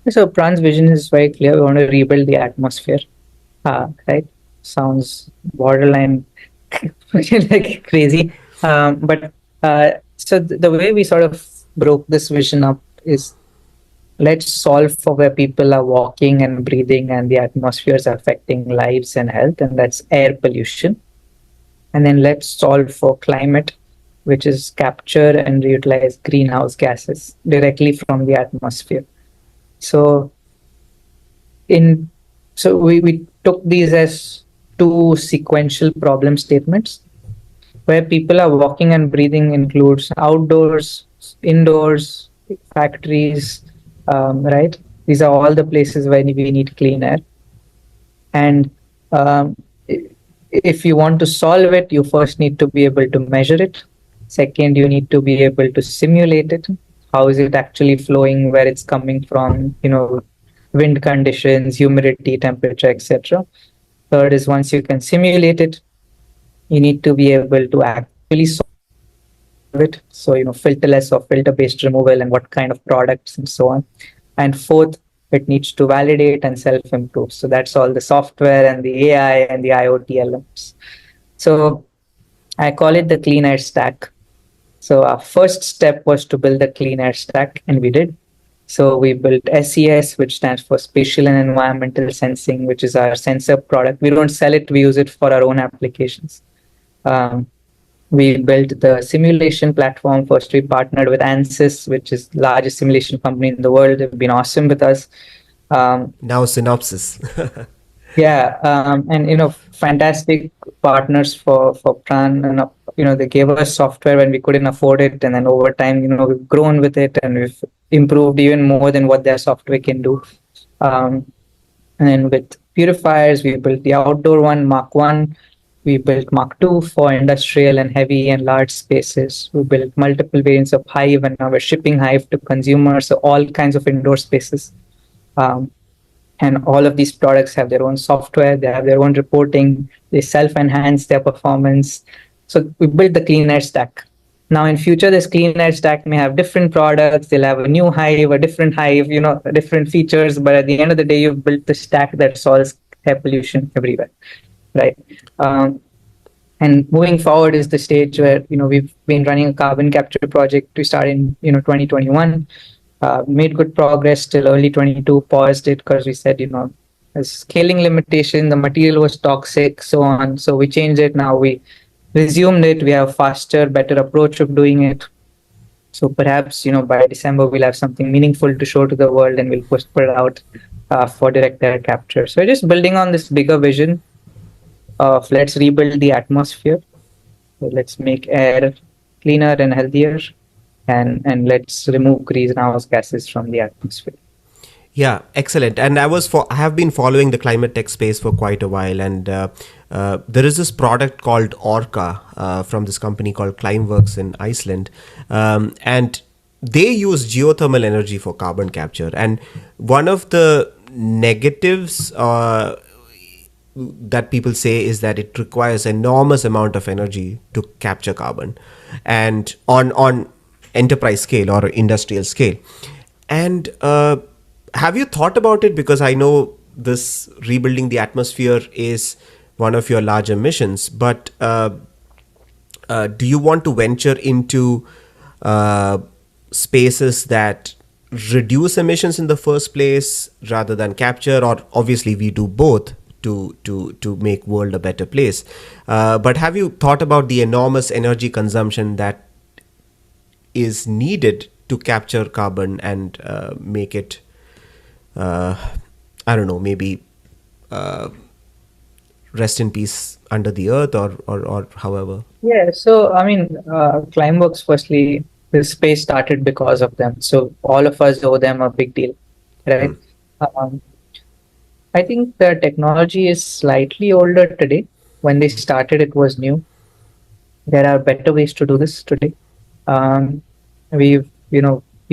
So Pran's vision is very clear. We want to rebuild the atmosphere. Right? Sounds borderline like crazy. But so the way we sort of broke this vision up is, let's solve for where people are walking and breathing and the atmosphere is affecting lives and health, and that's air pollution. And then let's solve for climate, which is capture and reutilize greenhouse gases directly from the atmosphere. So in we took these as two sequential problem statements. Where people are walking and breathing includes outdoors, indoors, factories, right? These are all the places where we need clean air. And um, if you want to solve it, you first need to be able to measure it. Second, you need to be able to simulate it. How is it actually flowing? Where it's coming from? Wind conditions, humidity, temperature, etc. Third is, once you can simulate it, you need to be able to actually solve it. So, filterless or filter-based removal and what kind of products and so on. And fourth, it needs to validate and self-improve. So that's all the software and the AI and the IoT elements. So I call it the clean air stack. So our first step was to build a clean air stack, and we did. So we built SES, which stands for Spatial and Environmental Sensing, which is our sensor product. We don't sell it, we use it for our own applications. We built the simulation platform. First, we partnered with ANSYS, which is the largest simulation company in the world. They've been awesome with us. Now synopsis. Yeah, and fantastic partners for Pran, and they gave us software when we couldn't afford it, and then over time, we've grown with it and we've improved even more than what their software can do. And then with purifiers, we built the outdoor one, Mach 1. We built Mach 2 for industrial and heavy and large spaces. We built multiple variants of Hive, and now we're shipping Hive to consumers, so all kinds of indoor spaces. And all of these products have their own software, they have their own reporting, they self-enhance their performance. So we built the clean air stack. Now in future, this clean air stack may have different products, they'll have a new Hive, a different Hive, different features, but at the end of the day, you've built the stack that solves air pollution everywhere, right? And moving forward is the stage where we've been running a carbon capture project. We started in 2021. Made good progress till early 22, paused it because we said, a scaling limitation, the material was toxic, so on. So we changed it. Now we resumed it. We have a faster, better approach of doing it. So perhaps, by December, we'll have something meaningful to show to the world, and we'll put it out for direct air capture. So we're just building on this bigger vision of let's rebuild the atmosphere. So let's make air cleaner and healthier. And let's remove greenhouse gases from the atmosphere. Yeah, excellent. And I have been following the climate tech space for quite a while, and there is this product called Orca from this company called Climeworks in Iceland, and they use geothermal energy for carbon capture. And one of the negatives that people say is that it requires enormous amount of energy to capture carbon, and on enterprise scale or industrial scale. And have you thought about it? Because I know this rebuilding the atmosphere is one of your larger missions, but do you want to venture into spaces that reduce emissions in the first place rather than capture? Or obviously we do both to make world a better place, but have you thought about the enormous energy consumption that is needed to capture carbon and make it, I don't know, maybe rest in peace under the earth, or however? Yeah, so Climeworks, firstly, this space started because of them. So all of us owe them a big deal, right? I think the technology is slightly older today. When they started, it was new. There are better ways to do this today. We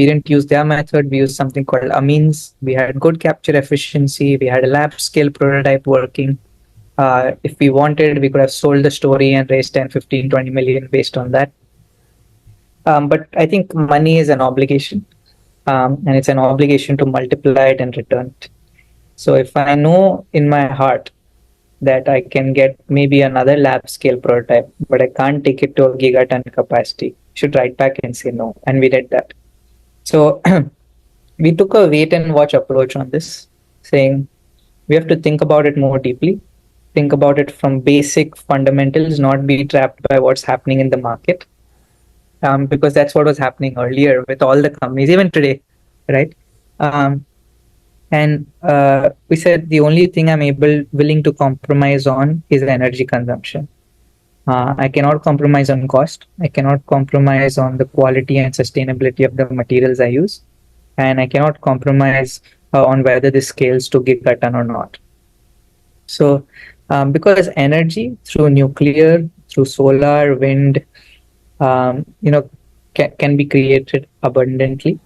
didn't use their method. We used something called amines. We had good capture efficiency. We had a lab scale prototype working. If we wanted, we could have sold the story and raised 10, 15, 20 million based on that. But I think money is an obligation. and it's an obligation to multiply it and return it. So if I know in my heart that I can get maybe another lab scale prototype, but I can't take it to a gigaton capacity, I should write back and say no. And we did that. So we took a wait and watch approach on this, saying we have to think about it more deeply, think about it from basic fundamentals, not be trapped by what's happening in the market. Because that's what was happening earlier with all the companies, even today, right? Um, and we said the only thing I'm willing to compromise on is energy consumption. I cannot compromise on cost. I cannot compromise on the quality and sustainability of the materials I use, and I cannot compromise on whether this scales to gigaton or not. So, because energy through nuclear, through solar, wind, you know, can be created abundantly.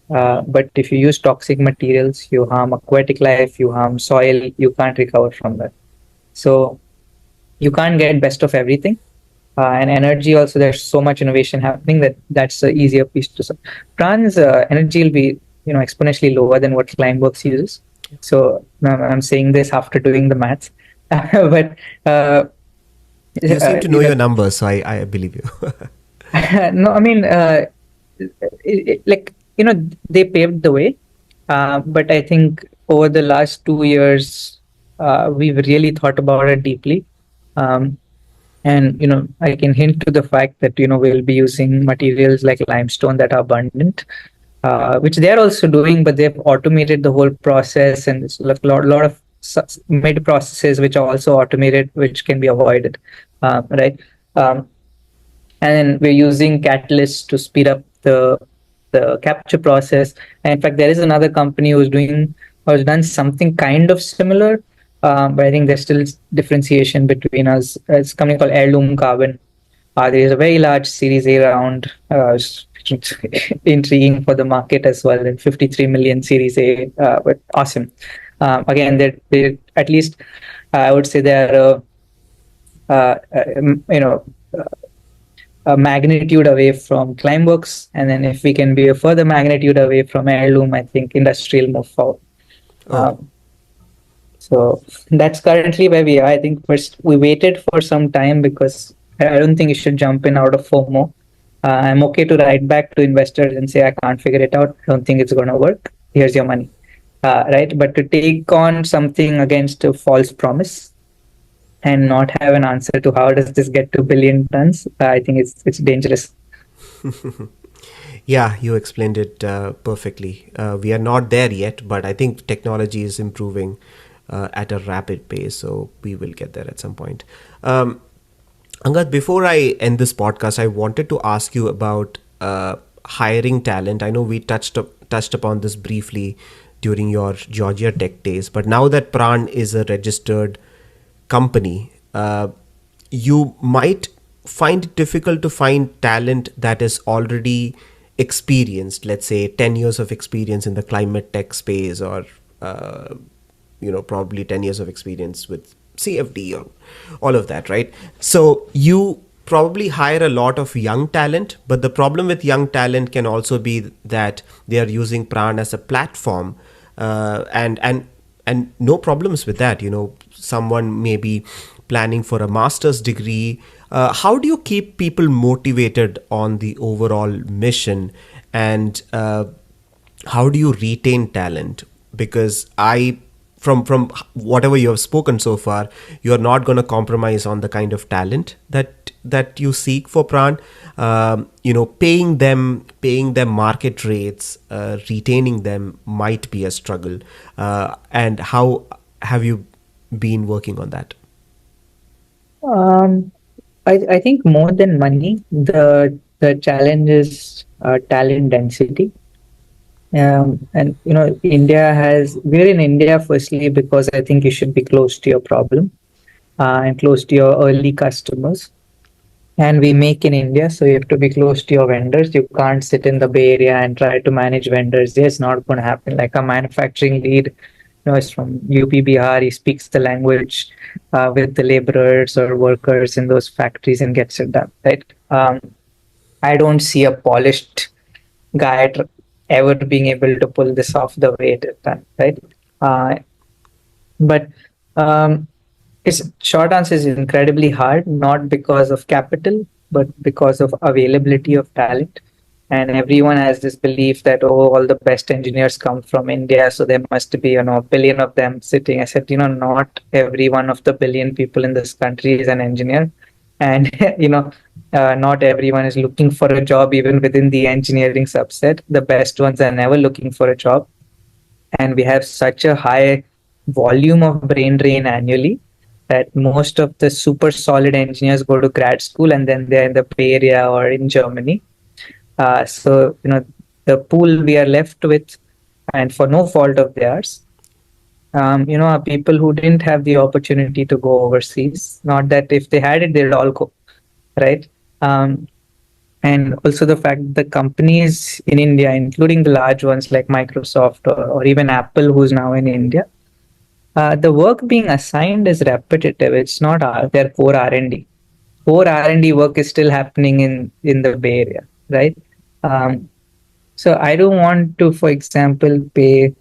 But if you use toxic materials, you harm aquatic life, you harm soil, you can't recover from that. So you can't get best of everything. And energy also, there's so much innovation happening that's the easier piece to solve. Pran's energy will be, exponentially lower than what Climeworks uses. So I'm saying this after doing the maths, but You seem to know your numbers, so I believe you. no, I mean, like, they paved the way, but I think over the last 2 years, we've really thought about it deeply. And I can hint to the fact that we'll be using materials like limestone that are abundant, which they're also doing, but they've automated the whole process, and it's like a lot of mid processes which are also automated, which can be avoided, right? And then we're using catalysts to speed up the capture process. And in fact, there is another company who's done something kind of similar, but I think there's still differentiation between us. It's a company called Heirloom Carbon. There is a very large Series A round, intriguing for the market as well, and 53 million Series A, but awesome. Again, they at least I would say they're a magnitude away from Climeworks, and then if we can be a further magnitude away from Heirloom, I think industry will move forward. So that's currently where we are. I think first we waited for some time because I don't think you should jump in out of FOMO. I'm okay to write back to investors and say I can't figure it out. I don't think it's going to work. Here's your money, right? But to take on something against a false promise and not have an answer to how does this get to billion tons, I think it's dangerous. Yeah, you explained it perfectly. We are not there yet, but I think technology is improving at a rapid pace, so we will get there at some point. Angad, before I end this podcast, I wanted to ask you about hiring talent. I know we touched upon this briefly during your Georgia Tech days, but now that Pran is a registered company, you might find it difficult to find talent that is already experienced, let's say 10 years of experience in the climate tech space, or probably 10 years of experience with CFD or all of that, right? So you probably hire a lot of young talent, but the problem with young talent can also be that they are using Pran as a platform, and no problems with that. Someone may be planning for a master's degree. How do you keep people motivated on the overall mission, and how do you retain talent? Because from whatever you have spoken so far, you are not going to compromise on the kind of talent that you seek for Pran. Paying them market rates, retaining them might be a struggle. And how have you been working on that? I think more than money, the challenge is talent density. And we're in India firstly because I think you should be close to your problem and close to your early customers. And we make in India, so you have to be close to your vendors. You can't sit in the Bay Area and try to manage vendors. It's not going to happen. Like a manufacturing lead, is from UP Bihar. He speaks the language with the laborers or workers in those factories and gets it done, right? I don't see a polished guy ever being able to pull this off the way it is done, right? Uh, but um, its short answer is incredibly hard, not because of capital, but because of availability of talent. And everyone has this belief that, oh, all the best engineers come from India, so there must be, a billion of them sitting. I said, not every one of the billion people in this country is an engineer. And, not everyone is looking for a job, even within the engineering subset. The best ones are never looking for a job. And we have such a high volume of brain drain annually that most of the super solid engineers go to grad school and then they're in the Bay Area or in Germany. So, the pool we are left with, and for no fault of theirs, are people who didn't have the opportunity to go overseas. Not that if they had it, they'd all go, right? Um, and also the fact that the companies in India, including the large ones like Microsoft or even Apple, who's now in India, the work being assigned is repetitive. It's not their core R&D. Core R&D work is still happening in the Bay Area, right? Um, so I don't want to, for example, pay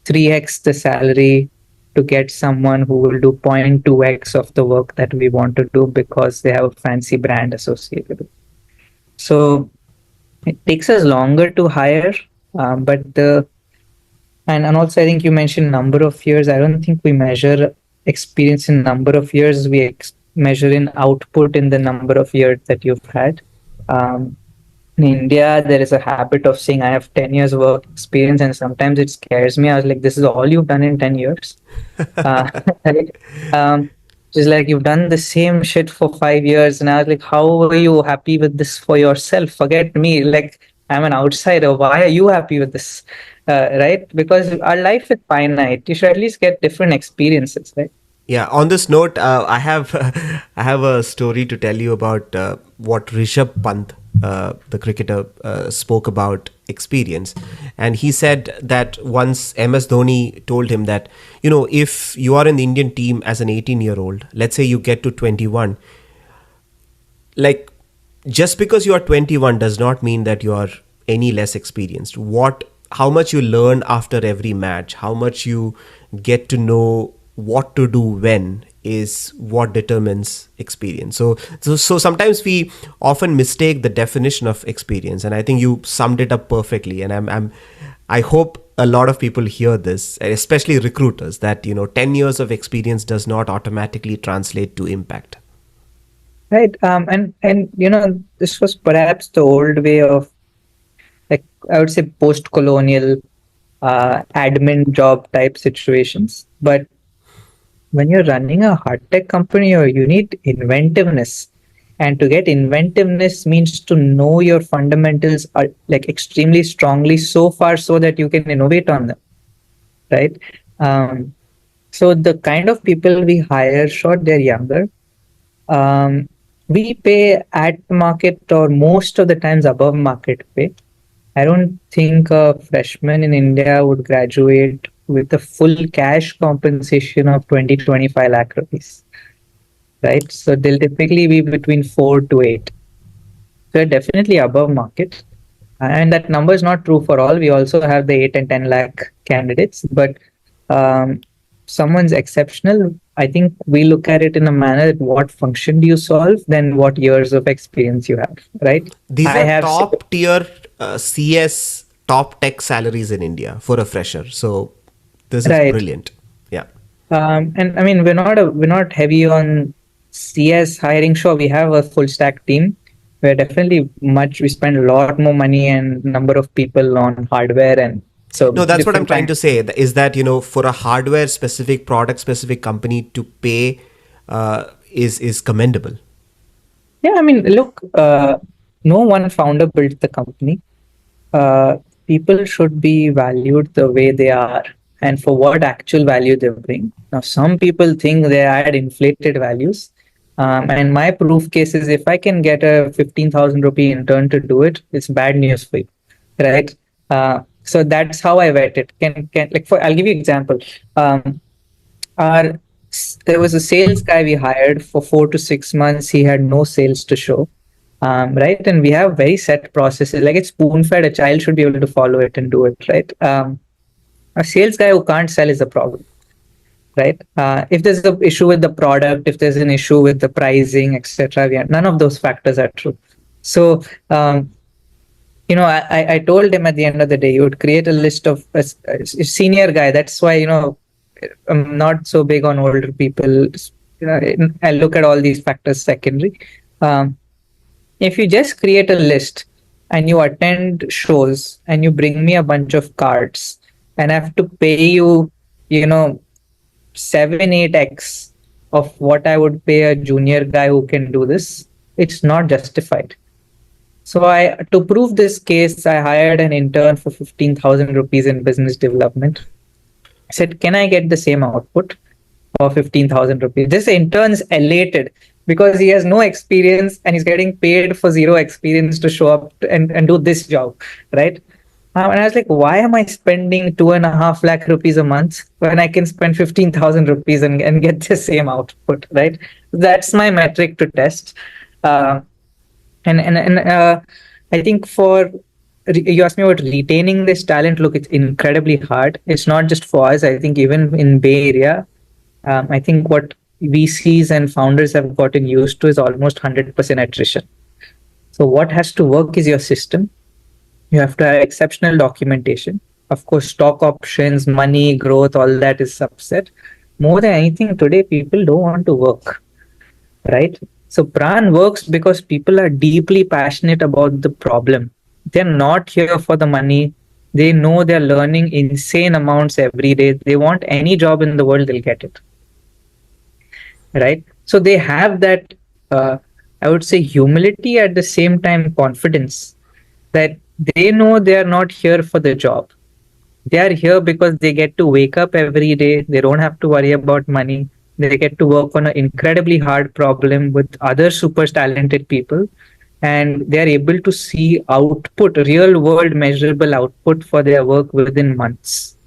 3x the salary to get someone who will do 0.2x of the work that we want to do because they have a fancy brand associated with it. So it takes us longer to hire, but and also I think you mentioned number of years. I don't think we measure experience in number of years. We measure in output in the number of years that you've had. In India, there is a habit of saying I have 10 years work experience, and sometimes it scares me. I was like, this is all you've done in 10 years. Right? Just like you've done the same shit for 5 years. And I was like, how are you happy with this for yourself? Forget me. Like, I'm an outsider. Why are you happy with this? Right? Because our life is finite. You should at least get different experiences, right? Yeah. On this note, I have I have a story to tell you about what Rishabh Pant, the cricketer, spoke about experience, and he said that once MS Dhoni told him that if you are in the Indian team as an 18-year-old, let's say you get to 21, like just because you are 21 does not mean that you are any less experienced. How much you learn after every match, how much you get to know what to do when is what determines experience. So sometimes we often mistake the definition of experience, and I think you summed it up perfectly. And I hope a lot of people hear this, especially recruiters, that 10 years of experience does not automatically translate to impact. Right. And this was perhaps the old way of, like, I would say post-colonial admin job type situations. But when you're running a hard tech company, you need inventiveness. And to get inventiveness means to know your fundamentals are like extremely strongly, so far so that you can innovate on them, right? So the kind of people we hire, sure, they're younger. We pay at market or most of the times above market pay. I don't think a freshman in India would graduate with a full cash compensation of 20-25 lakh rupees, right? So they'll typically be between 4 to 8. So definitely above market. And that number is not true for all. We also have the 8 and 10 lakh candidates, but someone's exceptional. I think we look at it in a manner that what function do you solve, then what years of experience you have, right? These are top tier CS top tech salaries in India for a fresher. So this is brilliant. Yeah. And I mean, we're not heavy on CS hiring. Sure, we have a full stack team. We're definitely we spend a lot more money and number of people on hardware, and so no, that's what I'm trying to say, is that for a hardware specific, product specific company to pay is commendable. Yeah, I mean, look, no one founder built the company. People should be valued the way they are and for what actual value they bring. Now, some people think they add inflated values. And my proof case is if I can get a 15,000 rupee intern to do it, it's bad news for you, right? So that's how I vet it. I'll give you an example. There was a sales guy we hired for 4 to 6 months. He had no sales to show. right? And we have very set processes. Like it's spoon fed, a child should be able to follow it and do it, right? A sales guy who can't sell is a problem, right? If there's an issue with the product, if there's an issue with the pricing, etc., none of those factors are true. So, I told him at the end of the day, you would create a list of a senior guy. That's why, I'm not so big on older people. I look at all these factors secondary. Um, if you just create a list and you attend shows and you bring me a bunch of cards and I have to pay you, 7, 8x of what I would pay a junior guy who can do this, it's not justified. So to prove this case, I hired an intern for 15,000 rupees in business development. I said, can I get the same output for 15,000 rupees? This intern's elated because he has no experience and he's getting paid for zero experience to show up and do this job, right? And I was like, why am I spending 2.5 lakh rupees a month when I can spend 15,000 rupees and get the same output, right? That's my metric to test. Uh, and I think you asked me about retaining this talent. Look, it's incredibly hard. It's not just for us. I think even in Bay Area, I think what VCs and founders have gotten used to is almost 100% attrition. So what has to work is your system. You have to have exceptional documentation. Of course, stock options, money, growth, all that is subset. More than anything today, people don't want to work, right? So Pran works because people are deeply passionate about the problem. They're not here for the money. They know they're learning insane amounts every day. They want any job in the world, they'll get it, right? So they have that, I would say, humility, at the same time confidence, that they know they are not here for the job. They are here because they get to wake up every day. They don't have to worry about money. They get to work on an incredibly hard problem with other super talented people. And they are able to see output, real world measurable output for their work within months,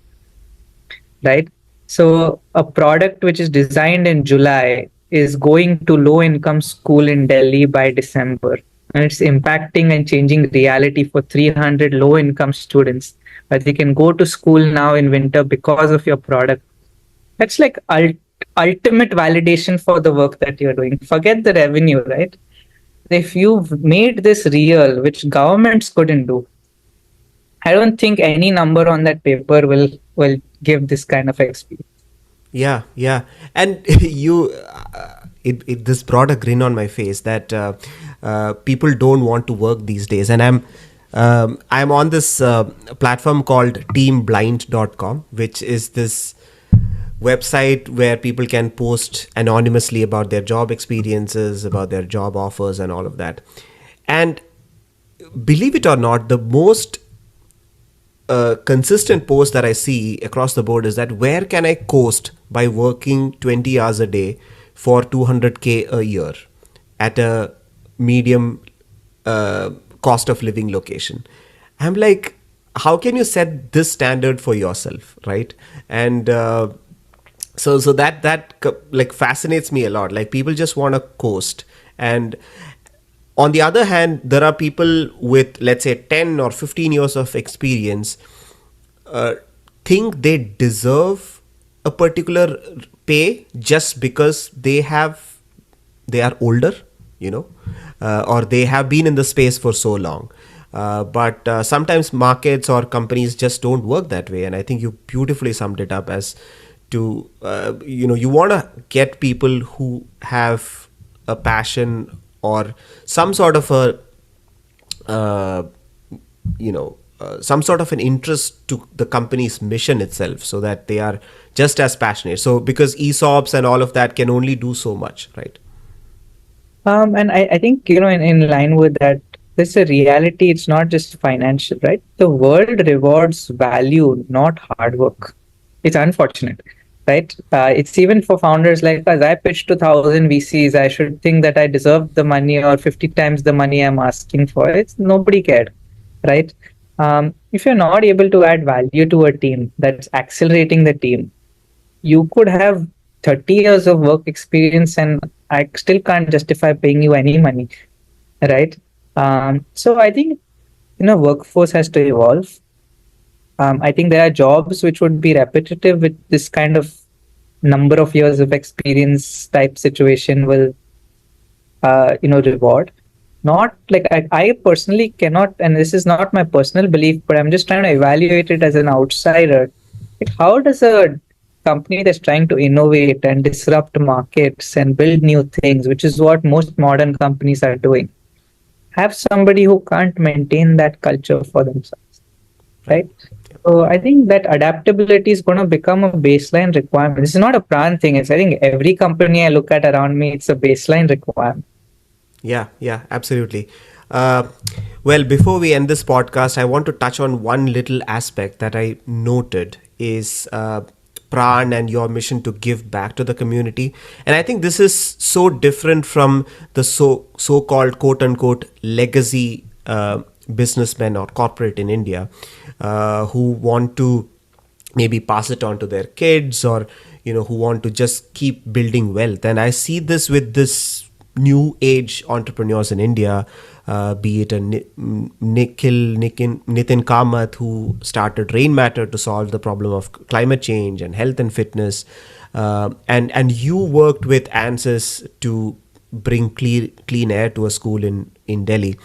right? So a product which is designed in July is going to low income school in Delhi by December. And it's impacting and changing reality for 300 low income students. But they can go to school now in winter because of your product. That's like ultimate validation for the work that you're doing. Forget the revenue, right? If you've made this real, which governments couldn't do, I don't think any number on that paper will give this kind of experience. Yeah, and this brought a grin on my face that people don't want to work these days, and I'm on this platform called teamblind.com, which is this website where people can post anonymously about their job experiences, about their job offers, and all of that. And believe it or not, the most consistent post that I see across the board is that where can I coast by working 20 hours a day for 200K a year at a medium cost of living location? I'm like, how can you set this standard for yourself, right? And so that like fascinates me a lot. Like people just want to coast. And on the other hand, there are people with, let's say, 10 or 15 years of experience, think they deserve a particular pay just because they are older, or they have been in the space for so long. But sometimes markets or companies just don't work that way. And I think you beautifully summed it up as to, you want to get people who have a passion or some sort of some sort of an interest to the company's mission itself, so that they are just as passionate. So because ESOPs and all of that can only do so much, right? And I think, in line with that, there's a reality. It's not just financial, right? The world rewards value, not hard work. It's unfortunate, right? It's even for founders like us. I pitched to 1,000 VCs. I should think that I deserve the money or 50 times the money I'm asking for. It's nobody cared, right? If you're not able to add value to a team that's accelerating the team, you could have 30 years of work experience and I still can't justify paying you any money. right? So I think, workforce has to evolve. I think there are jobs which would be repetitive with this kind of number of years of experience type situation will, reward. Not like I personally cannot, and this is not my personal belief, but I'm just trying to evaluate it as an outsider. Like, how does a company that's trying to innovate and disrupt markets and build new things, which is what most modern companies are doing, have somebody who can't maintain that culture for themselves, Right. right? So I think that adaptability is going to become a baseline requirement. This is not a Pran thing. It's, I think, every company I look at around me, it's a baseline requirement. Yeah, yeah, absolutely. Uh, well, before we end this podcast, I want to touch on one little aspect that I noted is Pran and your mission to give back to the community. And I think this is so different from the so-called quote unquote legacy businessmen or corporate in India who want to maybe pass it on to their kids, or who want to just keep building wealth. And I see this with this new age entrepreneurs in India, be it a Nitin Kamath, who started Rain Matter to solve the problem of climate change and health and fitness, and you worked with ANSYS to bring clean air to a school in Delhi.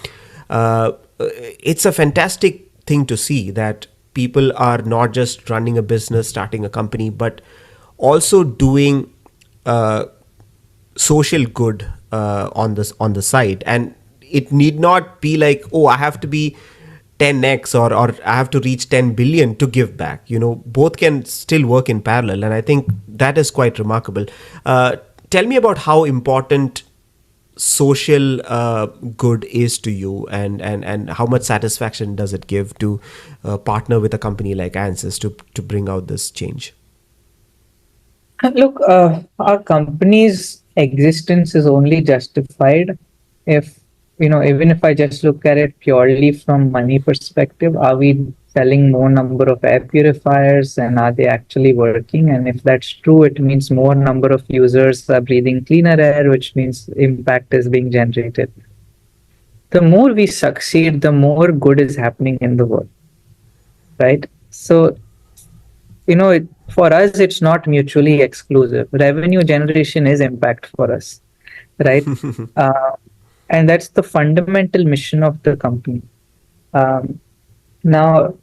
It's a fantastic thing to see that people are not just running a business, starting a company, but also doing social good on the side. And it need not be like, oh, I have to be 10x, or I have to reach 10 billion to give back. Both can still work in parallel, and I think that is quite remarkable. Tell me about how important social good is to you, and how much satisfaction does it give to partner with a company like ANSYS to bring out this change. Look, our company's existence is only justified if, even if I just look at it purely from money perspective, are we selling more number of air purifiers and are they actually working? And if that's true, it means more number of users are breathing cleaner air, which means impact is being generated. The more we succeed, the more good is happening in the world, right? So for us, it's not mutually exclusive. Revenue generation is impact for us, right? uh, and that's the fundamental mission of the company. um, Now,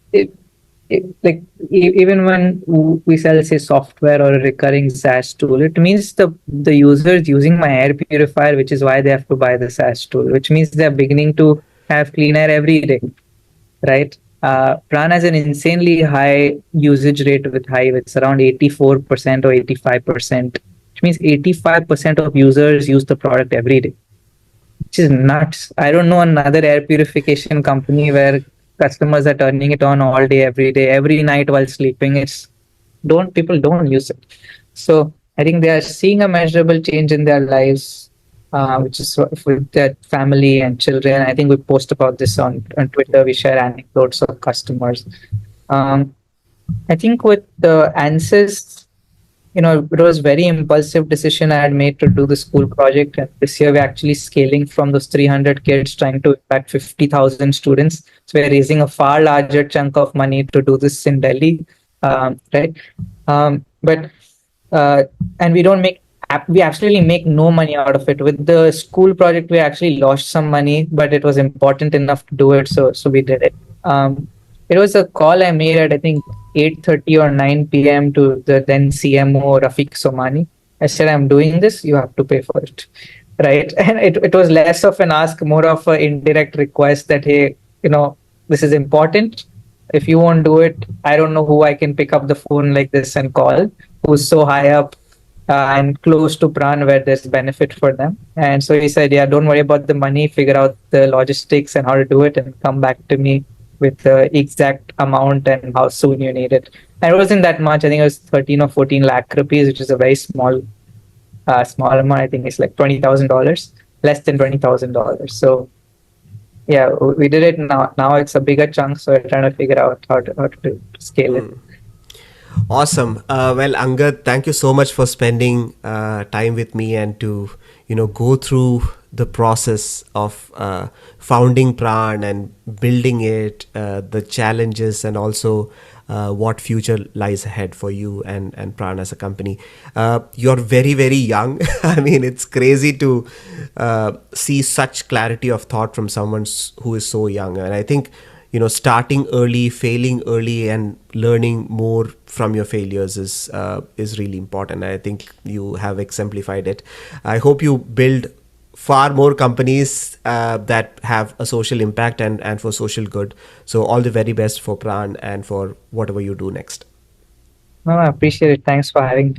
like even when we sell, say, software or a recurring SaaS tool, it means the user is using my air purifier, which is why they have to buy the SaaS tool, which means they're beginning to have clean air every day, right? Pran has an insanely high usage rate with Hive. It's around 84% or 85%, which means 85% of users use the product every day, which is nuts. I don't know another air purification company where customers are turning it on all day, every night while sleeping. People don't use it. So I think they are seeing a measurable change in their lives, which is with their family and children. I think we post about this on Twitter. We share anecdotes of customers. Um, I think with the ANSYS, it was very impulsive decision I had made to do the school project. And this year, we're actually scaling from those 300 kids, trying to impact 50,000 students. So we're raising a far larger chunk of money to do this in Delhi, right? But and we absolutely make no money out of it. With the school project, we actually lost some money, but it was important enough to do it, so we did it. It was a call I made at, I think, 8:30 or 9 p.m. to the then CMO Rafiq Somani. I said, I'm doing this, you have to pay for it. Right. And it was less of an ask, more of an indirect request that, hey, this is important. If you won't do it, I don't know who I can pick up the phone like this and call, who's so high up and close to Pran where there's benefit for them. And so he said, yeah, don't worry about the money, figure out the logistics and how to do it and come back to me with the exact amount and how soon you need it. And it wasn't that much. I think it was 13 or 14 lakh rupees, which is a very small amount. I think it's like $20,000, less than $20,000. So yeah, we did it now. Now it's a bigger chunk, so we're trying to figure out how to scale it. Awesome. Well, Angad, thank you so much for spending time with me and to go through the process of founding Pran and building it, the challenges, and also what future lies ahead for you and Pran as a company. You're very very young. I mean, it's crazy to see such clarity of thought from someone who is so young, and I think starting early, failing early, and learning more from your failures is really important. I think you have exemplified it. I hope you build far more companies that have a social impact and for social good. So all the very best for Pran and for whatever you do next. No, I appreciate it. Thanks for having me.